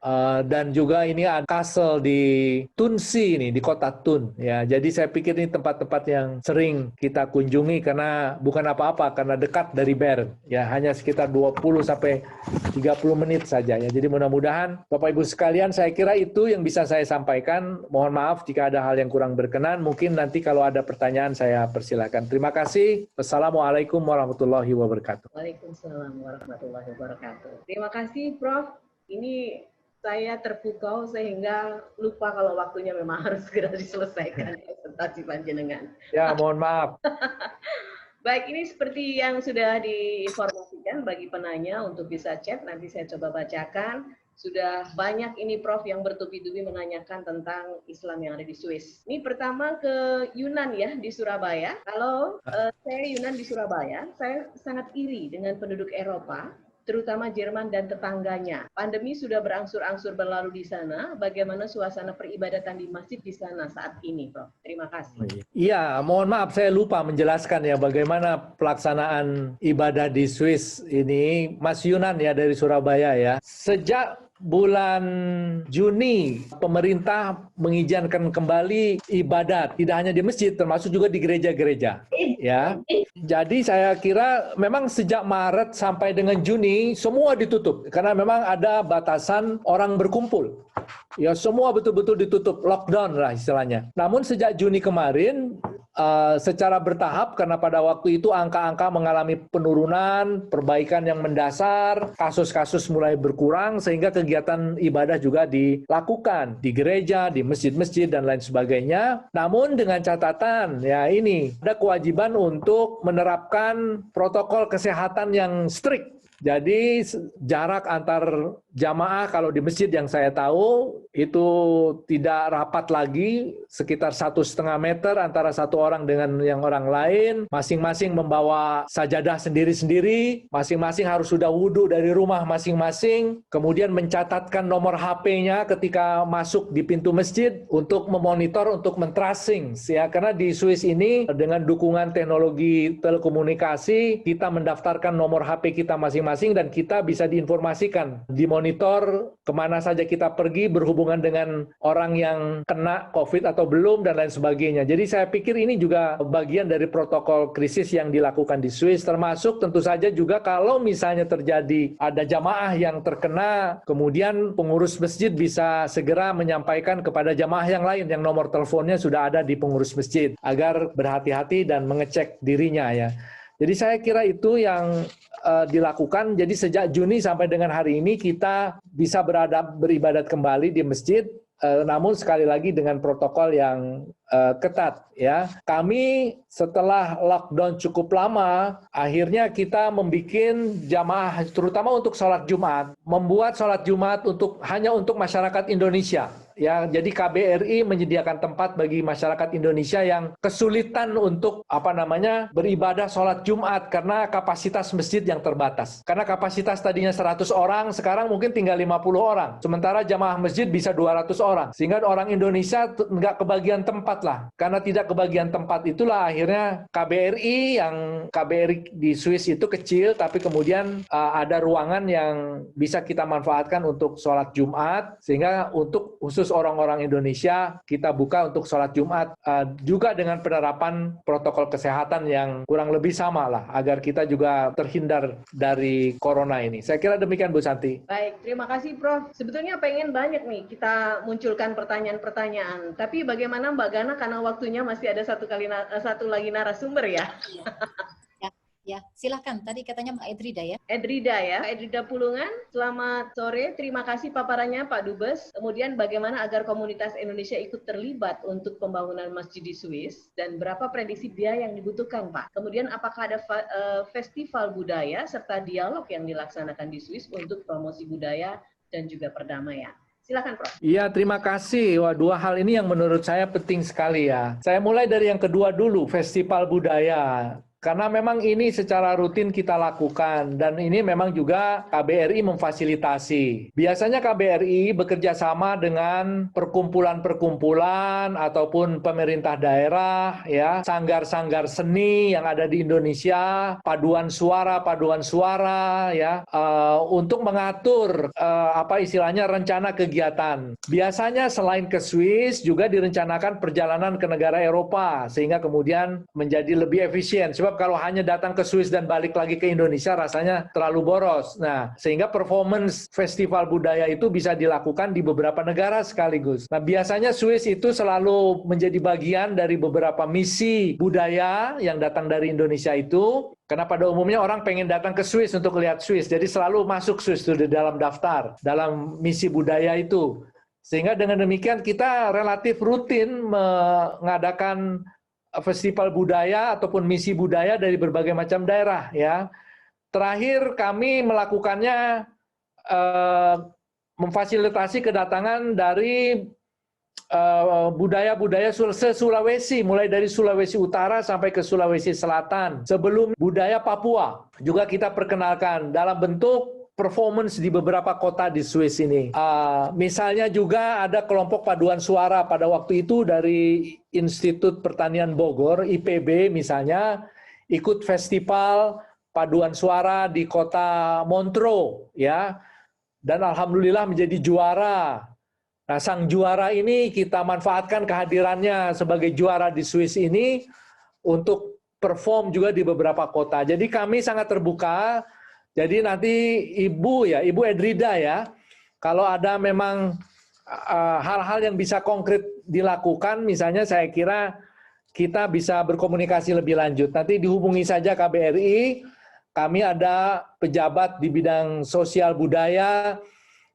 dan juga ini ada Kassel di Tunsi ini, di kota Thun. Ya, jadi saya pikir ini tempat-tempat yang sering kita kunjungi karena bukan apa-apa, karena dekat dari Bern. Ya, hanya sekitar 20 sampai 30 menit saja ya. Jadi mudah-mudahan Bapak Ibu sekalian, saya kira itu yang bisa saya sampaikan. Mohon maaf jika ada hal yang kurang berkenan. Mungkin nanti kalau ada pertanyaan saya persilakan. Terima kasih. Wassalamualaikum warahmatullahi wabarakatuh. Waalaikumsalam warahmatullahi wabarakatuh. Terima kasih, Prof. Ini saya terpukau sehingga lupa kalau waktunya memang harus segera diselesaikan presentasi panjenengan. Ya, mohon maaf. Baik, ini seperti yang sudah diinformasikan bagi penanya untuk bisa chat, nanti saya coba bacakan. Sudah banyak ini Prof yang bertubi-tubi menanyakan tentang Islam yang ada di Swiss. Ini pertama ke Yunan ya, di Surabaya. Kalau saya Yunan di Surabaya, saya sangat iri dengan penduduk Eropa, terutama Jerman dan tetangganya. Pandemi sudah berangsur-angsur berlalu di sana. Bagaimana suasana peribadatan di masjid di sana saat ini, Prof? Terima kasih. Iya, mohon maaf saya lupa menjelaskan ya bagaimana pelaksanaan ibadah di Swiss ini. Mas Yunan ya dari Surabaya ya. Sejak bulan Juni, pemerintah mengizinkan kembali ibadat, tidak hanya di masjid, termasuk juga di gereja-gereja. Ya, jadi saya kira memang sejak Maret sampai dengan Juni semua ditutup karena memang ada batasan orang berkumpul. Ya, semua betul-betul ditutup, lockdown lah istilahnya. Namun sejak Juni kemarin, secara bertahap karena pada waktu itu angka-angka mengalami penurunan, perbaikan yang mendasar, kasus-kasus mulai berkurang sehingga kegiatan ibadah juga dilakukan di gereja, di masjid-masjid dan lain sebagainya. Namun dengan catatan ya ini ada kewajiban untuk menerapkan protokol kesehatan yang strict. Jadi jarak antar jamaah kalau di masjid yang saya tahu itu tidak rapat lagi, sekitar 1,5 meter antara satu orang dengan yang orang lain. Masing-masing membawa sajadah sendiri-sendiri, masing-masing harus sudah wudhu dari rumah masing-masing, kemudian mencatatkan nomor HP-nya ketika masuk di pintu masjid untuk memonitor, untuk men-tracing. Ya, karena di Swiss ini dengan dukungan teknologi telekomunikasi, kita mendaftarkan nomor HP kita masing-masing dan kita bisa diinformasikan, dimonitor kemana saja kita pergi berhubungan dengan orang yang kena COVID atau belum dan lain sebagainya. Jadi saya pikir ini juga bagian dari protokol krisis yang dilakukan di Swiss, termasuk tentu saja juga kalau misalnya terjadi ada jamaah yang terkena, kemudian pengurus masjid bisa segera menyampaikan kepada jamaah yang lain yang nomor teleponnya sudah ada di pengurus masjid agar berhati-hati dan mengecek dirinya ya. Jadi saya kira itu yang dilakukan. Jadi sejak Juni sampai dengan hari ini kita bisa beribadat kembali di masjid, namun sekali lagi dengan protokol yang ketat ya. Kami setelah lockdown cukup lama, akhirnya kita membuat jamaah terutama untuk sholat Jumat, membuat sholat Jumat hanya untuk masyarakat Indonesia. Ya, jadi KBRI menyediakan tempat bagi masyarakat Indonesia yang kesulitan untuk beribadah sholat Jumat karena kapasitas masjid yang terbatas. Karena kapasitas tadinya 100 orang, sekarang mungkin tinggal 50 orang. Sementara jamaah masjid bisa 200 orang. Sehingga orang Indonesia nggak kebagian tempat lah. Karena tidak kebagian tempat itulah akhirnya KBRI di Swiss itu kecil, tapi kemudian ada ruangan yang bisa kita manfaatkan untuk sholat Jumat, sehingga untuk khusus orang-orang Indonesia kita buka untuk sholat Jumat juga dengan penerapan protokol kesehatan yang kurang lebih sama lah agar kita juga terhindar dari corona ini. Saya kira demikian Bu Santi. Baik, terima kasih Prof. Sebetulnya pengen banyak nih kita munculkan pertanyaan-pertanyaan, tapi bagaimana Mbak Gana karena waktunya masih ada satu lagi narasumber ya. Ya, silahkan. Tadi katanya Mbak Edrida ya. Edrida ya, Edrida Pulungan. Selamat sore, terima kasih paparannya Pak Dubes. Kemudian bagaimana agar komunitas Indonesia ikut terlibat untuk pembangunan masjid di Swiss dan berapa prediksi biaya yang dibutuhkan Pak? Kemudian apakah ada festival budaya serta dialog yang dilaksanakan di Swiss untuk promosi budaya dan juga perdamaian? Silakan Prof. Iya, terima kasih. Wah, dua hal ini yang menurut saya penting sekali ya. Saya mulai dari yang kedua dulu, festival budaya. Karena memang ini secara rutin kita lakukan dan ini memang juga KBRI memfasilitasi. Biasanya KBRI bekerja sama dengan perkumpulan-perkumpulan ataupun pemerintah daerah, ya, sanggar-sanggar seni yang ada di Indonesia, paduan suara, ya, untuk mengatur apa istilahnya rencana kegiatan. Biasanya selain ke Swiss juga direncanakan perjalanan ke negara Eropa sehingga kemudian menjadi lebih efisien. Sebab kalau hanya datang ke Swiss dan balik lagi ke Indonesia rasanya terlalu boros. Nah, sehingga performance festival budaya itu bisa dilakukan di beberapa negara sekaligus. Nah, biasanya Swiss itu selalu menjadi bagian dari beberapa misi budaya yang datang dari Indonesia itu. Karena pada umumnya orang pengen datang ke Swiss untuk lihat Swiss. Jadi selalu masuk Swiss itu di dalam daftar, dalam misi budaya itu. Sehingga dengan demikian kita relatif rutin mengadakan festival budaya ataupun misi budaya dari berbagai macam daerah ya. Terakhir kami melakukannya memfasilitasi kedatangan dari budaya-budaya se-Sulawesi, mulai dari Sulawesi Utara sampai ke Sulawesi Selatan. Sebelum budaya Papua juga kita perkenalkan dalam bentuk performance di beberapa kota di Swiss ini. Misalnya juga ada kelompok paduan suara pada waktu itu dari Institut Pertanian Bogor, IPB misalnya, ikut festival paduan suara di kota Montreux, ya, dan alhamdulillah menjadi juara. Nah, sang juara ini kita manfaatkan kehadirannya sebagai juara di Swiss ini untuk perform juga di beberapa kota. Jadi kami sangat terbuka. Jadi nanti Ibu Edrida ya, kalau ada memang hal-hal yang bisa konkret dilakukan, misalnya saya kira kita bisa berkomunikasi lebih lanjut. Nanti dihubungi saja KBRI, kami ada pejabat di bidang sosial budaya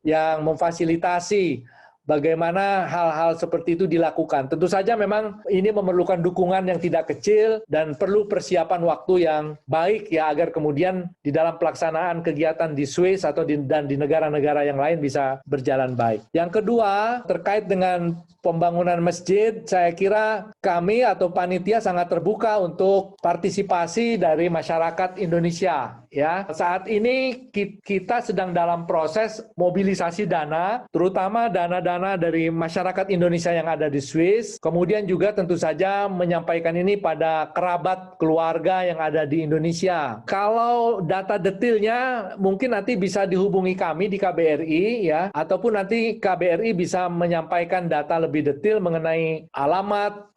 yang memfasilitasi bagaimana hal-hal seperti itu dilakukan. Tentu saja memang ini memerlukan dukungan yang tidak kecil dan perlu persiapan waktu yang baik ya agar kemudian di dalam pelaksanaan kegiatan di Swiss atau dan di negara-negara yang lain bisa berjalan baik. Yang kedua, terkait dengan pembangunan masjid, saya kira kami atau panitia sangat terbuka untuk partisipasi dari masyarakat Indonesia. Ya, saat ini kita sedang dalam proses mobilisasi dana, terutama dana-dana dari masyarakat Indonesia yang ada di Swiss. Kemudian juga tentu saja menyampaikan ini pada kerabat keluarga yang ada di Indonesia. Kalau data detailnya mungkin nanti bisa dihubungi kami di KBRI ya, ataupun nanti KBRI bisa menyampaikan data lebih detail mengenai alamat,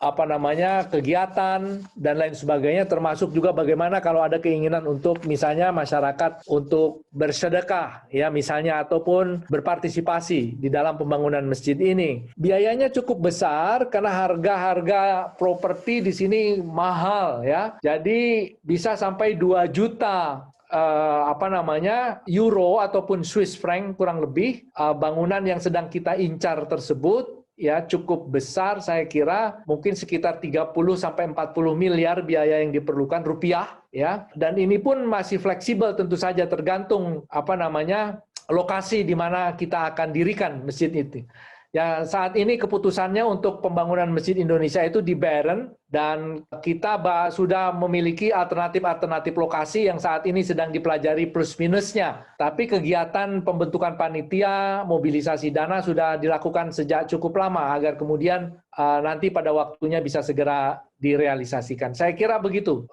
kegiatan dan lain sebagainya, termasuk juga bagaimana kalau ada keinginan untuk misalnya masyarakat untuk bersedekah ya misalnya ataupun berpartisipasi di dalam pembangunan masjid ini. Biayanya cukup besar karena harga-harga properti di sini mahal ya. Jadi bisa sampai 2 juta euro ataupun Swiss franc kurang lebih. Bangunan yang sedang kita incar tersebut ya cukup besar, saya kira mungkin sekitar 30 sampai 40 miliar biaya yang diperlukan rupiah ya. Dan ini pun masih fleksibel tentu saja tergantung lokasi di mana kita akan dirikan masjid itu. Ya, saat ini keputusannya untuk pembangunan Masjid Indonesia itu di Bern dan kita sudah memiliki alternatif-alternatif lokasi yang saat ini sedang dipelajari plus minusnya. Tapi kegiatan pembentukan panitia, mobilisasi dana sudah dilakukan sejak cukup lama agar kemudian nanti pada waktunya bisa segera direalisasikan. Saya kira begitu,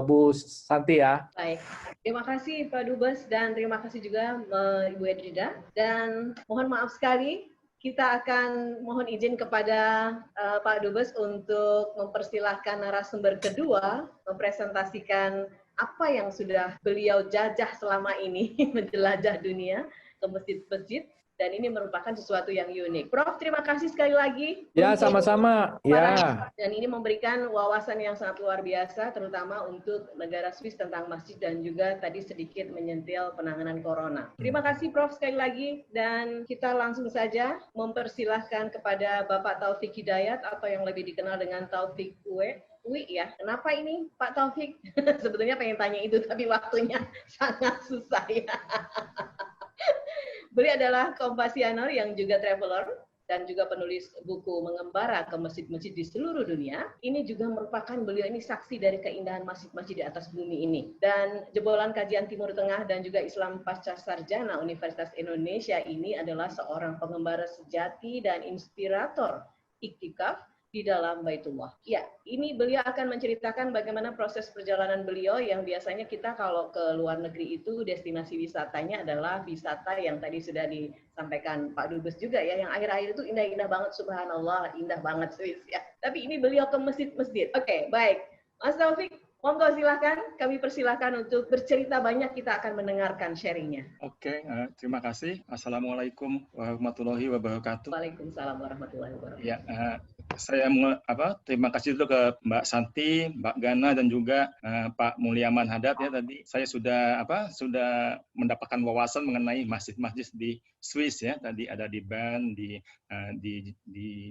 Bu Santi ya. Baik. Terima kasih Pak Dubes dan terima kasih juga Ibu Edrida. Dan mohon maaf sekali, kita akan mohon izin kepada Pak Dubes untuk mempersilahkan narasumber kedua mempresentasikan apa yang sudah beliau jajah selama ini menjelajah dunia ke masjid-masjid. dan ini merupakan sesuatu yang unik. Prof, terima kasih sekali lagi. Ya, sama-sama. Ya. Dan ini memberikan wawasan yang sangat luar biasa, terutama untuk negara Swiss tentang masjid dan juga tadi sedikit menyentil penanganan corona. Terima kasih Prof sekali lagi, dan kita langsung saja mempersilahkan kepada Bapak Taufik Hidayat atau yang lebih dikenal dengan Taufik Wi ya. Kenapa ini Pak Taufik? Sebetulnya pengen tanya itu, tapi waktunya sangat susah ya. Beliau adalah kompasianer yang juga traveler dan juga penulis buku mengembara ke masjid-masjid di seluruh dunia. Ini juga merupakan beliau ini saksi dari keindahan masjid-masjid di atas bumi ini. Dan jebolan kajian Timur Tengah dan juga Islam Pasca Sarjana Universitas Indonesia ini adalah seorang pengembara sejati dan inspirator iktikaf di dalam Baitullah. Ya, ini beliau akan menceritakan bagaimana proses perjalanan beliau yang biasanya kita kalau ke luar negeri itu destinasi wisatanya adalah wisata yang tadi sudah disampaikan Pak Dubes juga ya, yang akhir-akhir itu indah-indah banget, subhanallah, indah banget Swiss ya. Tapi ini beliau ke masjid-masjid. Oke, baik. Mas Taufik, monggo silakan, kami persilahkan untuk bercerita banyak, kita akan mendengarkan sharingnya. Oke, terima kasih. Assalamualaikum warahmatullahi wabarakatuh. Waalaikumsalam warahmatullahi wabarakatuh. Ya, saya terima kasih dulu ke Mbak Santi, Mbak Gana dan juga Pak Mulyaman Hadad ya tadi. Saya sudah mendapatkan wawasan mengenai masjid-masjid di Swiss ya. Tadi ada di Bern, di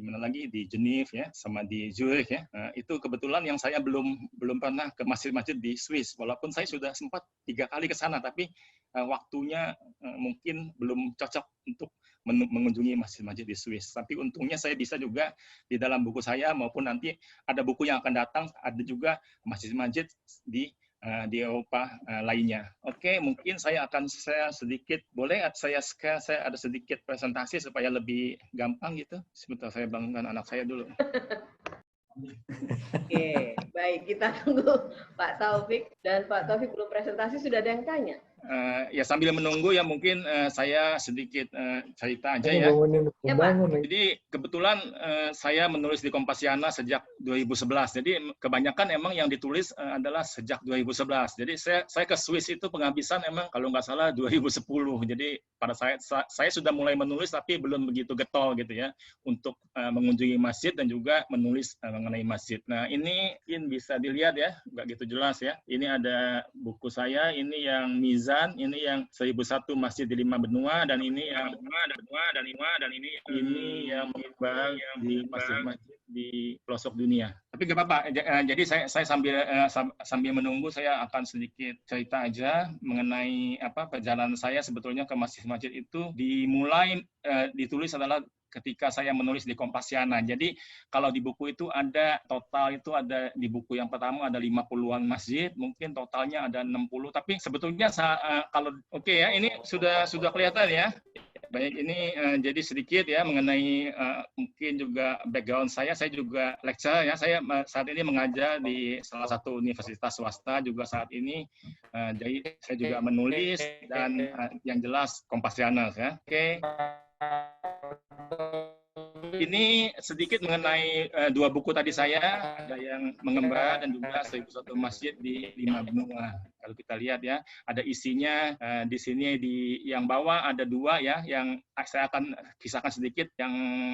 mana lagi di Geneva ya, sama di Zurich ya. Itu kebetulan yang saya belum pernah ke masjid-masjid di Swiss. Walaupun saya sudah sempat 3 kali ke sana, tapi waktunya mungkin belum cocok untuk mengunjungi masjid-masjid di Swiss. Tapi untungnya saya bisa juga di dalam buku saya maupun nanti ada buku yang akan datang, ada juga masjid-masjid di Eropa lainnya. Oke, mungkin saya sedikit, boleh saya ada sedikit presentasi supaya lebih gampang gitu. Sebentar saya bangunkan anak saya dulu. Oke, baik, kita tunggu Pak Taufik, dan Pak Taufik belum presentasi, sudah ada yang tanya? Ya sambil menunggu ya mungkin saya sedikit cerita aja ya. Jadi kebetulan saya menulis di Kompasiana sejak 2011. Jadi kebanyakan emang yang ditulis adalah sejak 2011. Jadi saya ke Swiss itu penghabisan emang kalau nggak salah 2010. Jadi pada saya sudah mulai menulis tapi belum begitu getol gitu ya untuk mengunjungi masjid dan juga menulis mengenai masjid. Nah ini mungkin bisa dilihat ya, nggak gitu jelas ya. Ini ada buku saya, ini yang Mizan, ini yang 1001 masjid di 5 benua, dan ini yang ini yang menyebar di masjid-masjid di pelosok dunia. Tapi nggak apa-apa. Jadi saya sambil menunggu saya akan sedikit cerita aja mengenai perjalanan saya sebetulnya ke masjid-masjid itu dimulai ditulis adalah ketika saya menulis di Kompasiana. Jadi kalau di buku itu ada total itu ada di buku yang pertama ada 50-an masjid, mungkin totalnya ada 60. Tapi sebetulnya kalau ya ini sudah kelihatan ya. Baik, ini jadi sedikit ya mengenai mungkin juga background saya juga lecturer ya. Saya saat ini mengajar di salah satu universitas swasta juga saat ini. Jadi saya juga menulis dan yang jelas Kompasiana ya. Oke. Ini sedikit mengenai 2 buku tadi saya, ada yang mengembara dan juga 1001 masjid di 5 benua. Kalau kita lihat ya, ada isinya di sini di yang bawah ada 2 ya, yang saya akan kisahkan sedikit yang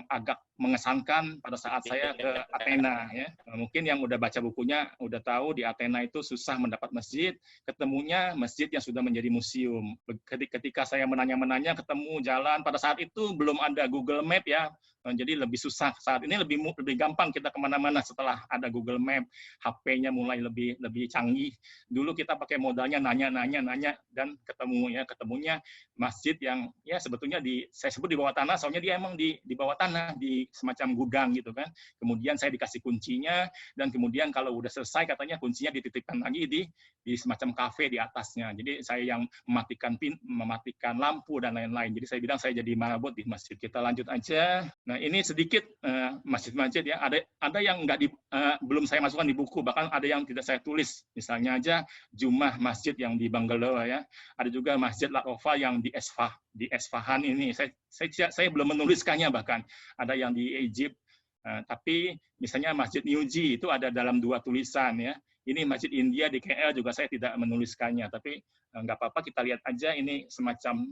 agak mengesankan pada saat saya ke Athena ya. Mungkin yang udah baca bukunya udah tahu di Athena itu susah mendapat masjid, ketemunya masjid yang sudah menjadi museum. Ketika saya menanya ketemu jalan, pada saat itu belum ada Google Map ya. Jadi lebih susah. Saat ini lebih gampang kita kemana-mana setelah ada Google Map, HP-nya mulai lebih canggih. Dulu kita pakai modalnya nanya dan ketemunya masjid yang ya sebetulnya saya sebut di bawah tanah, soalnya dia emang di bawah tanah, di semacam gudang gitu kan. Kemudian saya dikasih kuncinya dan kemudian kalau udah selesai katanya kuncinya dititipkan lagi di semacam kafe di atasnya. Jadi saya yang mematikan lampu dan lain-lain. Jadi saya bilang saya jadi marabut di masjid. Kita lanjut aja. Nah, ini sedikit masjid-masjid ya. Ada yang belum saya masukkan di buku, bahkan ada yang tidak saya tulis. Misalnya aja Jumah masjid yang di Bangalore ya. Ada juga Masjid Latofa yang di Esfahan ini. Saya belum menuliskannya bahkan. Ada yang di Egypt. Tapi misalnya Masjid Newji itu ada dalam 2 tulisan ya. Ini Masjid India di KL juga saya tidak menuliskannya, tapi nggak apa-apa, kita lihat aja, ini semacam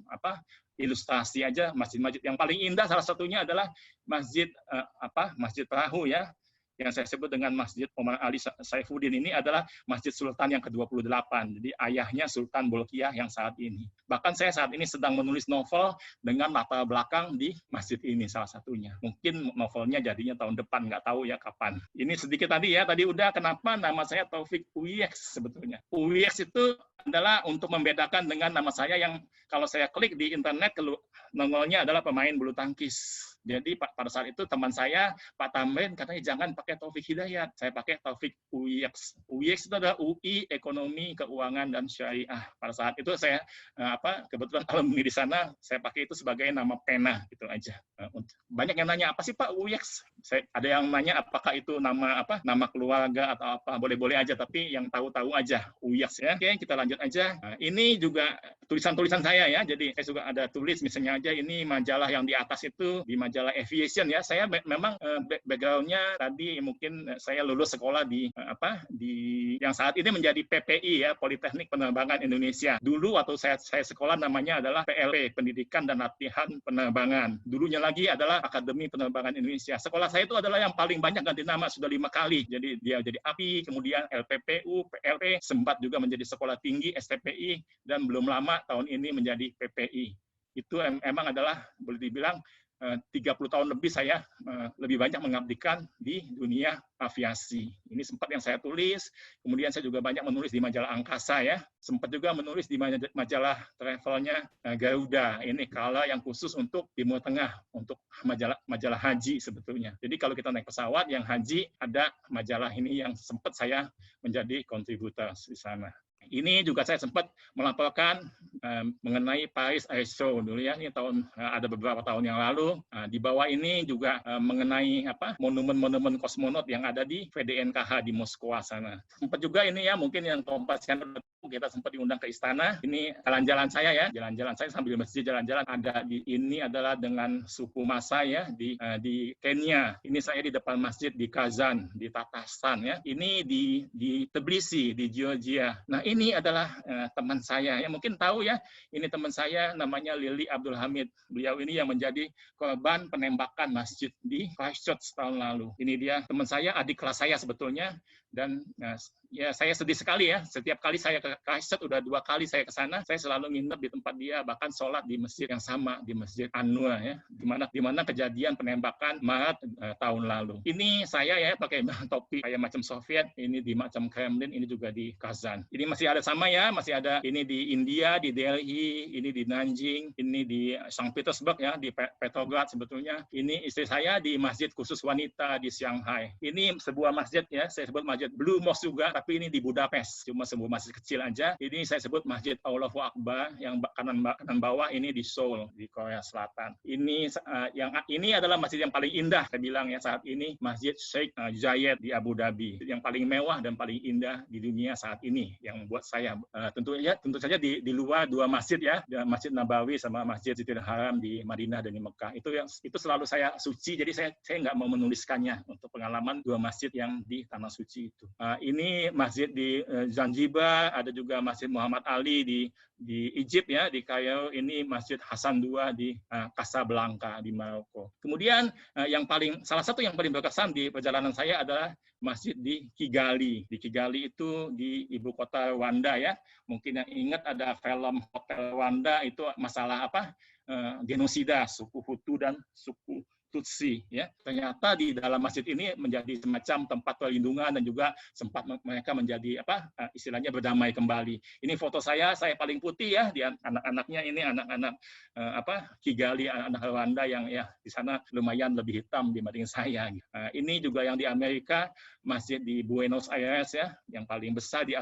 ilustrasi aja masjid-masjid. Yang paling indah salah satunya adalah Masjid Masjid Perahu ya, yang saya sebut dengan Masjid Omar Ali Saifuddin. Ini adalah Masjid Sultan yang ke-28. Jadi ayahnya Sultan Bolkiah yang saat ini. Bahkan saya saat ini sedang menulis novel dengan latar belakang di masjid ini salah satunya. Mungkin novelnya jadinya tahun depan, nggak tahu ya kapan. Ini sedikit tadi ya, tadi udah kenapa nama saya Taufik Uyex sebetulnya. Uyex itu adalah untuk membedakan dengan nama saya yang kalau saya klik di internet, nongolnya adalah pemain bulu tangkis. Jadi pada saat itu teman saya, Pak Tamrin, katanya jangan pakai Taufik Hidayat, saya pakai Taufik Uyex. Uyex itu adalah UI, Ekonomi, Keuangan, dan Syariah. Pada saat itu saya, kebetulan alumni di sana, saya pakai itu sebagai nama pena, gitu aja. Banyak yang nanya, apa sih Pak Uyex? Ada yang nanya apakah itu nama keluarga atau apa, boleh-boleh aja, tapi yang tahu-tahu aja, Uyex ya. Oke, kita lanjut aja. Ini juga tulisan-tulisan saya ya, jadi saya juga ada tulis, misalnya aja ini majalah yang di atas itu, di majalah Aviation ya, saya memang background-nya tadi mungkin saya lulus sekolah di yang saat ini menjadi PPI ya, Politeknik Penerbangan Indonesia. Dulu waktu saya sekolah namanya adalah PLP, Pendidikan dan Latihan Penerbangan. Dulunya lagi adalah Akademi Penerbangan Indonesia. Sekolah saya itu adalah yang paling banyak ganti nama, sudah 5 kali. Jadi dia jadi API, kemudian LPPU, PLP, sempat juga menjadi Sekolah Tinggi STPI, dan belum lama tahun ini menjadi PPI. Itu emang adalah boleh dibilang 30 tahun lebih saya lebih banyak mengabdikan di dunia aviasi. Ini sempat yang saya tulis, kemudian saya juga banyak menulis di majalah Angkasa ya, sempat juga menulis di majalah travelnya Garuda. Ini kala yang khusus untuk Timur Tengah, untuk majalah haji sebetulnya. Jadi kalau kita naik pesawat yang haji, ada majalah ini yang sempat saya menjadi kontributor di sana. Ini juga saya sempat melaporkan mengenai Paris Air Show dulu ya, ini ada beberapa tahun yang lalu. Di bawah ini juga mengenai monumen-monumen kosmonot yang ada di VDNKH di Moskwa sana. Sempat juga ini ya, mungkin yang Kompas Channel kita sempat diundang ke istana. Ini jalan-jalan saya ya, jalan-jalan saya sambil masjid jalan-jalan. Ini adalah dengan suku Masai ya di Kenya. Ini saya di depan masjid di Kazan, di Tatarstan ya. Ini di Tbilisi di Georgia. Nah, ini adalah teman saya ya, mungkin tahu ya, ini teman saya namanya Lili Abdul Hamid. Beliau ini yang menjadi korban penembakan masjid di Christchurch tahun lalu. Ini dia teman saya, adik kelas saya sebetulnya, dan ya saya sedih sekali ya, setiap kali saya ke Christchurch, udah 2 kali saya ke sana, saya selalu nginep di tempat dia, bahkan sholat di masjid yang sama, di Masjid An-Nur ya, di mana kejadian penembakan Maret tahun lalu. Ini saya ya pakai topi kayak macam Soviet, ini di macam Kremlin, ini juga di Kazan. Ini masih ada sama ya, masih ada ini di India, di Delhi, ini di Nanjing, ini di Saint Petersburg ya, di Petrograd sebetulnya. Ini istri saya di Masjid Khusus Wanita di Shanghai. Ini sebuah masjid ya, saya sebut Masjid Blue Mosque juga, tapi ini di Budapest, cuma sebuah masjid kecil aja. Ini saya sebut Masjid Allahu Akbar, yang kanan bawah ini di Seoul, di Korea Selatan. Ini adalah masjid yang paling indah, saya bilang ya saat ini, Masjid Sheikh Zayed di Abu Dhabi, yang paling mewah dan paling indah di dunia saat ini, yang buat saya tentu saja di luar 2 masjid ya, Masjid Nabawi sama Masjid Masjidil Haram di Madinah dan di Mekah. Itu selalu saya suci, jadi saya nggak mau menuliskannya untuk pengalaman 2 masjid yang di tanah suci itu. Ini masjid di Zanzibar, ada juga Masjid Muhammad Ali di Egypt ya, di Kairo. Ini Masjid Hasan II di Casablanca di Maroko. Kemudian salah satu yang paling berkesan di perjalanan saya adalah masjid di Kigali. Di Kigali itu di ibu kota Rwanda ya. Mungkin yang ingat ada film Hotel Rwanda, itu masalah genosida suku Hutu dan suku Tutsi ya. Ternyata di dalam masjid ini menjadi semacam tempat perlindungan, dan juga sempat mereka menjadi istilahnya berdamai kembali. Ini foto saya paling putih ya, di anak-anaknya ini anak-anak Kigali, anak Rwanda yang ya di sana lumayan lebih hitam dibanding saya. Ini juga yang di Amerika, masjid di Buenos Aires ya, yang paling besar di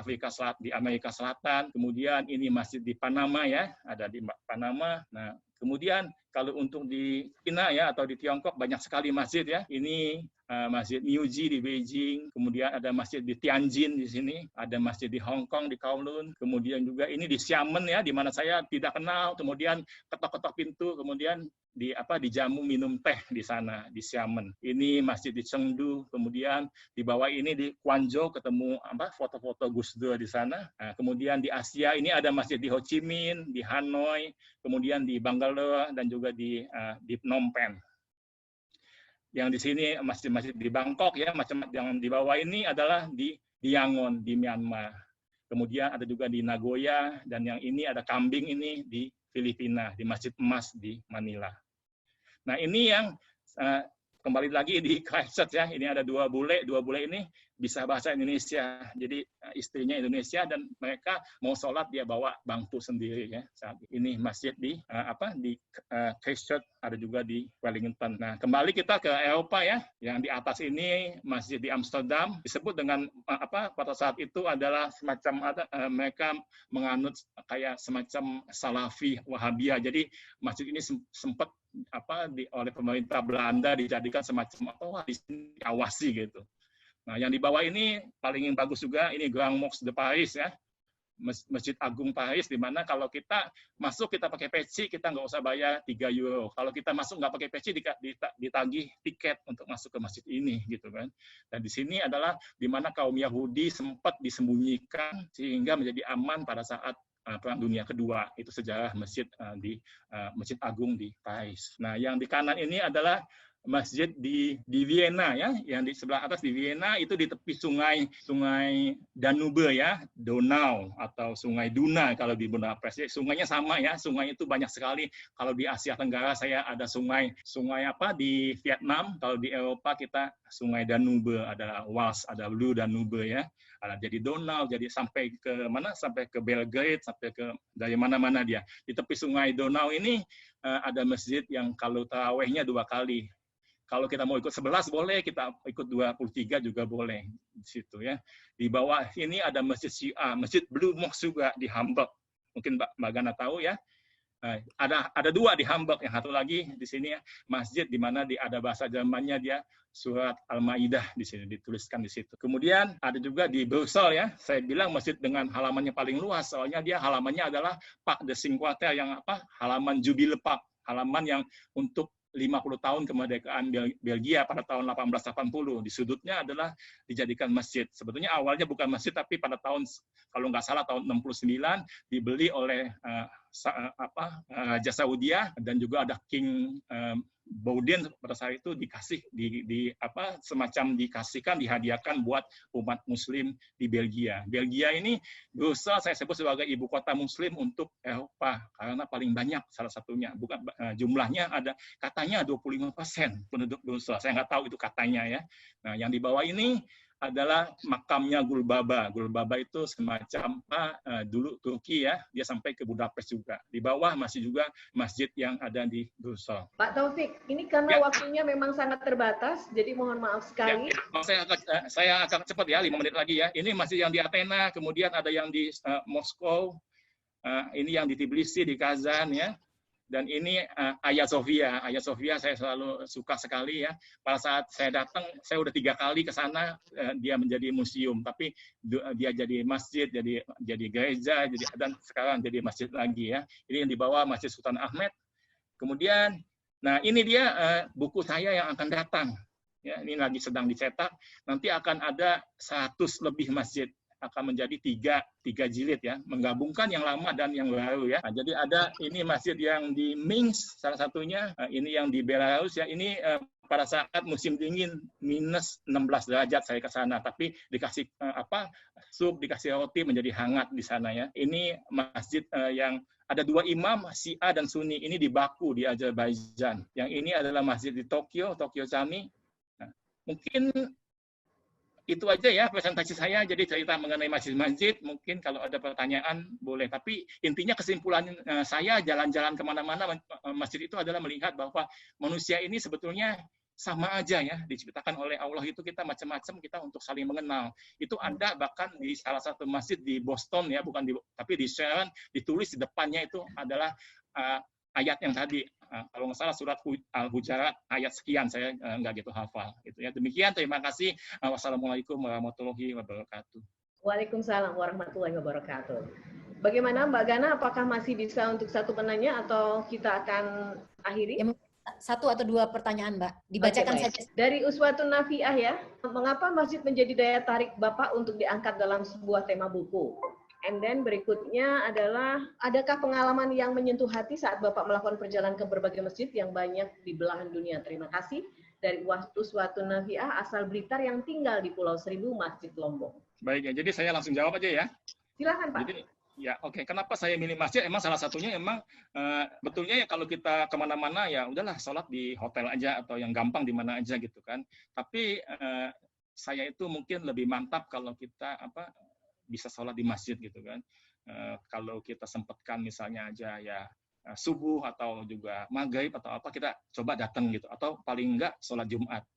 Amerika Selatan. Kemudian ini masjid di Panama ya, ada di Panama. Nah, kemudian kalau untuk di China ya atau di Tiongkok banyak sekali masjid ya. Ini Masjid Niuji di Beijing, kemudian ada masjid di Tianjin di sini, ada masjid di Hong Kong di Kowloon, kemudian juga ini di Xiamen ya, di mana saya tidak kenal, kemudian ketok-ketok pintu, kemudian dijamu minum teh di sana di Xiamen. Ini masjid di Chengdu, kemudian di bawah ini di Guangzhou ketemu foto-foto Gus Dur di sana. Nah, kemudian di Asia ini ada masjid di Ho Chi Minh, di Hanoi, kemudian di Bangalore dan juga di Phnom Penh. Yang di sini masjid-masjid di Bangkok ya, macam yang di bawah ini adalah di Yangon di Myanmar. Kemudian ada juga di Nagoya dan yang ini ada kambing ini di Filipina, di Masjid Emas di Manila. Nah, ini yang kembali lagi di Christchurch ya, ini ada dua bule ini bisa bahasa Indonesia. Jadi istrinya Indonesia dan mereka mau sholat dia bawa bangku sendiri ya. Saat ini masjid di Christchurch, ada juga di Wellington. Nah, kembali kita ke Eropa ya. Yang di atas ini masjid di Amsterdam disebut dengan pada saat itu adalah semacam mereka menganut kayak semacam Salafi Wahabiyah. Jadi masjid ini sempat oleh pemerintah Belanda dijadikan semacam diawasi gitu. Nah, yang di bawah ini paling bagus juga ini Grand Mox de Paris ya, Masjid Agung Paris, di mana kalau kita masuk kita pakai peci kita nggak usah bayar 3 euro. Kalau kita masuk nggak pakai peci ditagih tiket untuk masuk ke masjid ini gitu kan. Dan di sini adalah di mana kaum Yahudi sempat disembunyikan sehingga menjadi aman pada saat Perang Dunia Kedua. Itu sejarah masjid di Masjid Agung di Paris. Nah, yang di kanan ini adalah masjid di Vienna ya, yang di sebelah atas di Vienna itu di tepi sungai Danube ya, Donau atau sungai Duna kalau di Budapest. Sungainya sama ya, sungai itu banyak sekali. Kalau di Asia Tenggara saya ada sungai di Vietnam, kalau di Eropa kita sungai Danube, ada Wals, ada Blue Danube ya. Jadi Donau, jadi sampai ke mana? Sampai ke Belgrade, sampai ke dari mana-mana dia. Di tepi sungai Donau ini ada masjid yang kalau tarawehnya 2 kali. Kalau kita mau ikut 11 boleh, kita ikut 23 juga boleh di situ ya. Di bawah ini ada Masjid Syiah, Masjid Blue Mosque juga di Hamburg. Mungkin Mbak Gana tahu ya. Ada 2 di Hamburg, yang satu lagi di sini ya, masjid di mana ada bahasa Jermannya dia surat Al-Maidah di sini dituliskan di situ. Kemudian ada juga di Brussels ya. Saya bilang masjid dengan halamannya paling luas, soalnya dia halamannya adalah Parc de Cinquante yang halaman Jubilee Park, halaman yang untuk 50 tahun kemerdekaan Belgia pada tahun 1880. Di sudutnya adalah dijadikan masjid. Sebetulnya awalnya bukan masjid, tapi pada tahun, kalau nggak salah tahun 69, dibeli oleh Raja Saudia, dan juga ada King Baudin pada saat itu semacam dihadiahkan buat umat Muslim di Belgia. Belgia ini Brussels saya sebut sebagai ibu kota Muslim untuk Eropa karena paling banyak salah satunya. Bukan jumlahnya ada katanya 25% penduduk Brussels. Saya nggak tahu itu katanya ya. Nah, yang di bawah ini adalah makamnya Gulbaba. Gulbaba itu semacam dulu Turki ya, dia sampai ke Budapest juga. Di bawah masih juga masjid yang ada di Brussels. Pak Taufik, ini karena waktunya memang sangat terbatas, jadi mohon maaf sekali. Ya, saya akan cepat ya, 5 menit lagi ya. Ini masjid yang di Athena, kemudian ada yang di Moskow, ini yang di Tbilisi, di Kazan ya. Dan ini Hagia Sophia. Hagia Sophia saya selalu suka sekali ya. Pada saat saya datang, saya udah 3 kali ke sana, dia menjadi museum, tapi dia jadi masjid, jadi gereja, dan sekarang jadi masjid lagi ya. Ini yang di bawah Masjid Sultan Ahmed. Kemudian, nah ini dia buku saya yang akan datang. Ya, ini lagi sedang dicetak. Nanti akan ada 100 lebih masjid. Akan menjadi 3 jilid ya, menggabungkan yang lama dan yang baru ya. Nah, jadi ada ini masjid yang di Minsk salah satunya, ini yang di Belarus ya. Ini pada saat musim dingin minus 16 derajat saya ke sana, tapi dikasih sup, dikasih roti menjadi hangat di sana ya. Ini masjid yang ada 2 imam Syiah dan Sunni, ini di Baku di Azerbaijan. Yang ini adalah masjid di Tokyo Chami. Nah, mungkin itu aja ya presentasi saya, jadi cerita mengenai masjid-masjid, mungkin kalau ada pertanyaan boleh. Tapi intinya kesimpulan saya jalan-jalan kemana-mana, masjid itu adalah melihat bahwa manusia ini sebetulnya sama aja ya, diciptakan oleh Allah itu kita macam-macam, kita untuk saling mengenal. Itu ada bahkan di salah satu masjid di Boston ya, tapi di Sharon ditulis di depannya itu adalah ayat yang tadi. Kalau nggak salah surat Al-Hujurat ayat sekian, saya nggak gitu hafal. Gitu ya. Demikian, terima kasih. Wassalamualaikum warahmatullahi wabarakatuh. Waalaikumsalam warahmatullahi wabarakatuh. Bagaimana Mbak Gana, apakah masih bisa untuk satu penanya atau kita akan akhiri? Ya, satu atau dua pertanyaan, Mbak. Dibacakan Oke, saja. Dari Uswatun Nafiah ya, mengapa masjid menjadi daya tarik Bapak untuk diangkat dalam sebuah tema buku? And then berikutnya adalah, adakah pengalaman yang menyentuh hati saat Bapak melakukan perjalanan ke berbagai masjid yang banyak di belahan dunia? Terima kasih. Dari Uswatun Nafiah asal Blitar yang tinggal di Pulau Seribu, Masjid Lombok. Baik ya, jadi saya langsung jawab aja ya. Silakan Pak. Jadi, ya oke. Kenapa saya milih masjid? Emang salah satunya emang betulnya ya kalau kita kemana-mana ya udahlah sholat di hotel aja atau yang gampang di mana aja gitu kan. Tapi saya itu mungkin lebih mantap kalau kita bisa sholat di masjid gitu kan. Kalau kita sempatkan misalnya aja ya subuh atau juga maghrib atau apa, kita coba datang gitu, atau paling enggak sholat Jumat.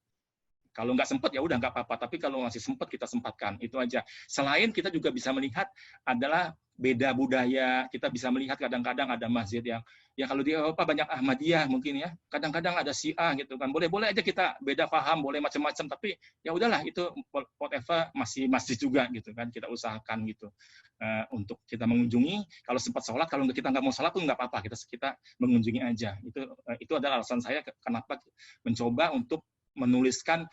Kalau nggak sempat ya udah nggak apa-apa, tapi kalau masih sempat kita sempatkan, itu aja. Selain kita juga bisa melihat adalah beda budaya, kita bisa melihat kadang-kadang ada masjid yang ya kalau di Eropa banyak Ahmadiyah mungkin ya, kadang-kadang ada Syiah gitu kan. Boleh-boleh aja kita beda paham, boleh macam-macam, tapi ya udahlah itu whatever masih masjid juga gitu kan, kita usahakan gitu untuk kita mengunjungi. Kalau sempat sholat, kalau kita nggak mau sholat pun nggak apa-apa, kita mengunjungi aja. Itu adalah alasan saya kenapa mencoba untuk menuliskan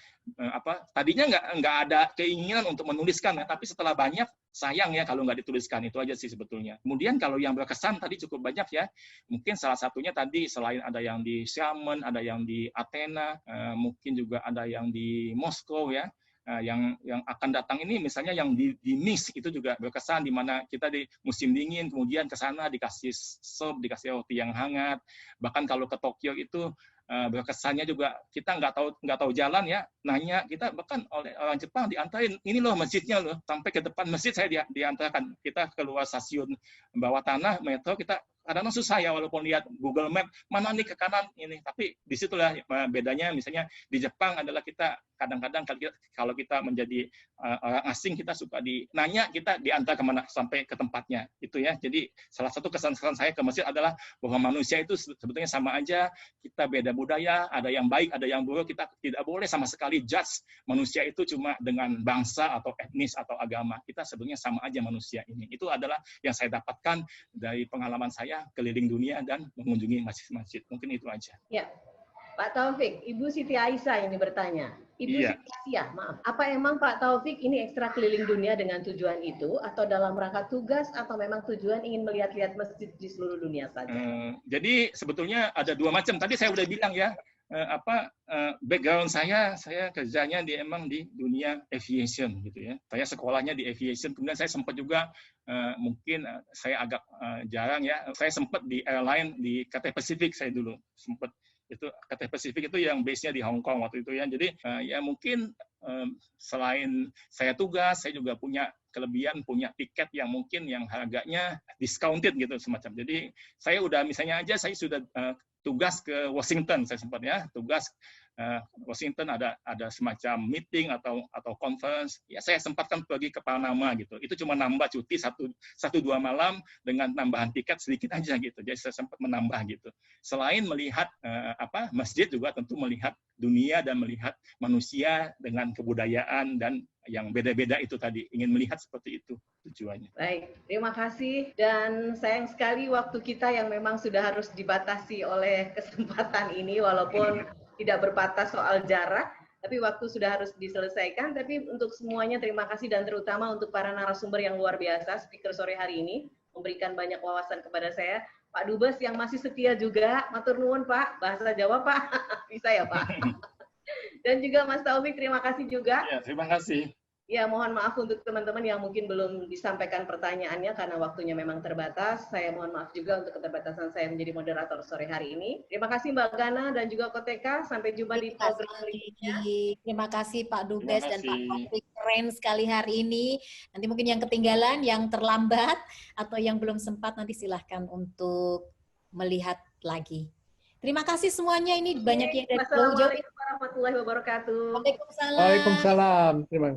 tadinya nggak ada keinginan untuk menuliskan ya, tapi setelah banyak sayang ya kalau nggak dituliskan, itu aja sih sebetulnya. Kemudian kalau yang berkesan tadi cukup banyak ya, mungkin salah satunya tadi selain ada yang di Xiamen, ada yang di Athena, mungkin juga ada yang di Moskow ya. Yang akan datang ini misalnya yang di Nice itu juga berkesan, di mana kita di musim dingin kemudian ke sana dikasih sup, dikasih roti yang hangat. Bahkan kalau ke Tokyo itu berkesannya juga kita nggak tahu jalan ya, nanya kita, bahkan oleh orang Jepang diantarin, ini loh masjidnya loh, sampai ke depan masjid saya diantarkan. Kita keluar stasiun bawah tanah metro, kita kadang-kadang susah ya walaupun lihat Google Map mana nih ke kanan ini, tapi disitulah bedanya. Misalnya di Jepang adalah kita kadang-kadang kalau kita menjadi orang asing, kita suka nanya, kita diantar kemana sampai ke tempatnya itu ya. Jadi salah satu kesan-kesan saya ke masjid adalah bahwa manusia itu sebetulnya sama aja, kita beda budaya, ada yang baik, ada yang buruk, kita tidak boleh sama sekali judge manusia itu cuma dengan bangsa atau etnis atau agama. Kita sebetulnya sama aja manusia ini. Itu adalah yang saya dapatkan dari pengalaman saya keliling dunia dan mengunjungi masjid-masjid. Mungkin itu aja. Ya, Pak Taufik, Ibu Siti Aisyah ini bertanya. Ibu Iya. Siti Aisyah, maaf. Apa emang Pak Taufik ini ekstra keliling dunia dengan tujuan itu, atau dalam rangka tugas, atau memang tujuan ingin melihat-lihat masjid di seluruh dunia saja? Jadi sebetulnya ada dua macam. Tadi saya udah bilang ya, background saya kerjanya emang di dunia aviation gitu ya. Saya sekolahnya di aviation, kemudian saya sempat juga mungkin saya agak jarang ya, saya sempat di airline di Cathay Pacific, saya dulu sempat. Itu Cathay Pacific itu yang base-nya di Hong Kong waktu itu ya. Jadi ya mungkin selain saya tugas, saya juga punya kelebihan, punya tiket yang mungkin yang harganya discounted gitu semacam. Jadi saya udah misalnya aja saya sudah tugas ke Washington, saya sempat ya tugas Washington, ada semacam meeting atau conference, ya saya sempatkan pergi ke Panama gitu. Itu cuma nambah cuti 1-2 malam dengan tambahan tiket sedikit aja gitu. Jadi saya sempat menambah gitu. Selain melihat masjid, juga tentu melihat dunia dan melihat manusia dengan kebudayaan dan yang beda-beda itu tadi. Ingin melihat seperti itu tujuannya. Baik, terima kasih. Dan sayang sekali waktu kita yang memang sudah harus dibatasi oleh kesempatan ini, walaupun tidak berbatas soal jarak, tapi waktu sudah harus diselesaikan. Tapi untuk semuanya terima kasih, dan terutama untuk para narasumber yang luar biasa, speaker sore hari ini, memberikan banyak wawasan kepada saya. Pak Dubes yang masih setia juga, matur nuwun Pak, bahasa Jawa Pak, bisa ya Pak. Dan juga Mas Taufik, terima kasih juga. Ya, terima kasih. Ya, mohon maaf untuk teman-teman yang mungkin belum disampaikan pertanyaannya karena waktunya memang terbatas. Saya mohon maaf juga untuk keterbatasan saya menjadi moderator sore hari ini. Terima kasih Mbak Gana dan juga Koteka. Sampai jumpa di program berikutnya. Terima kasih Pak Dubes dan Pak kasih. Taufik, keren sekali hari ini. Nanti mungkin yang ketinggalan, yang terlambat, atau yang belum sempat, nanti silahkan untuk melihat lagi. Terima kasih semuanya, ini banyak yang dari jauh-jauh. Wassalamualaikum warahmatullahi wabarakatuh. Waalaikumsalam. Waalaikumsalam. Terima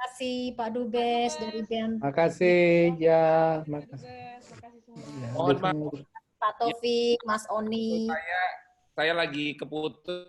kasih Pak Dubes dari BEM. kasih. Ya, makasih. Makasih semua. Ya, Mohon maaf. Pak Taufik, Mas Oni. Saya lagi keputus.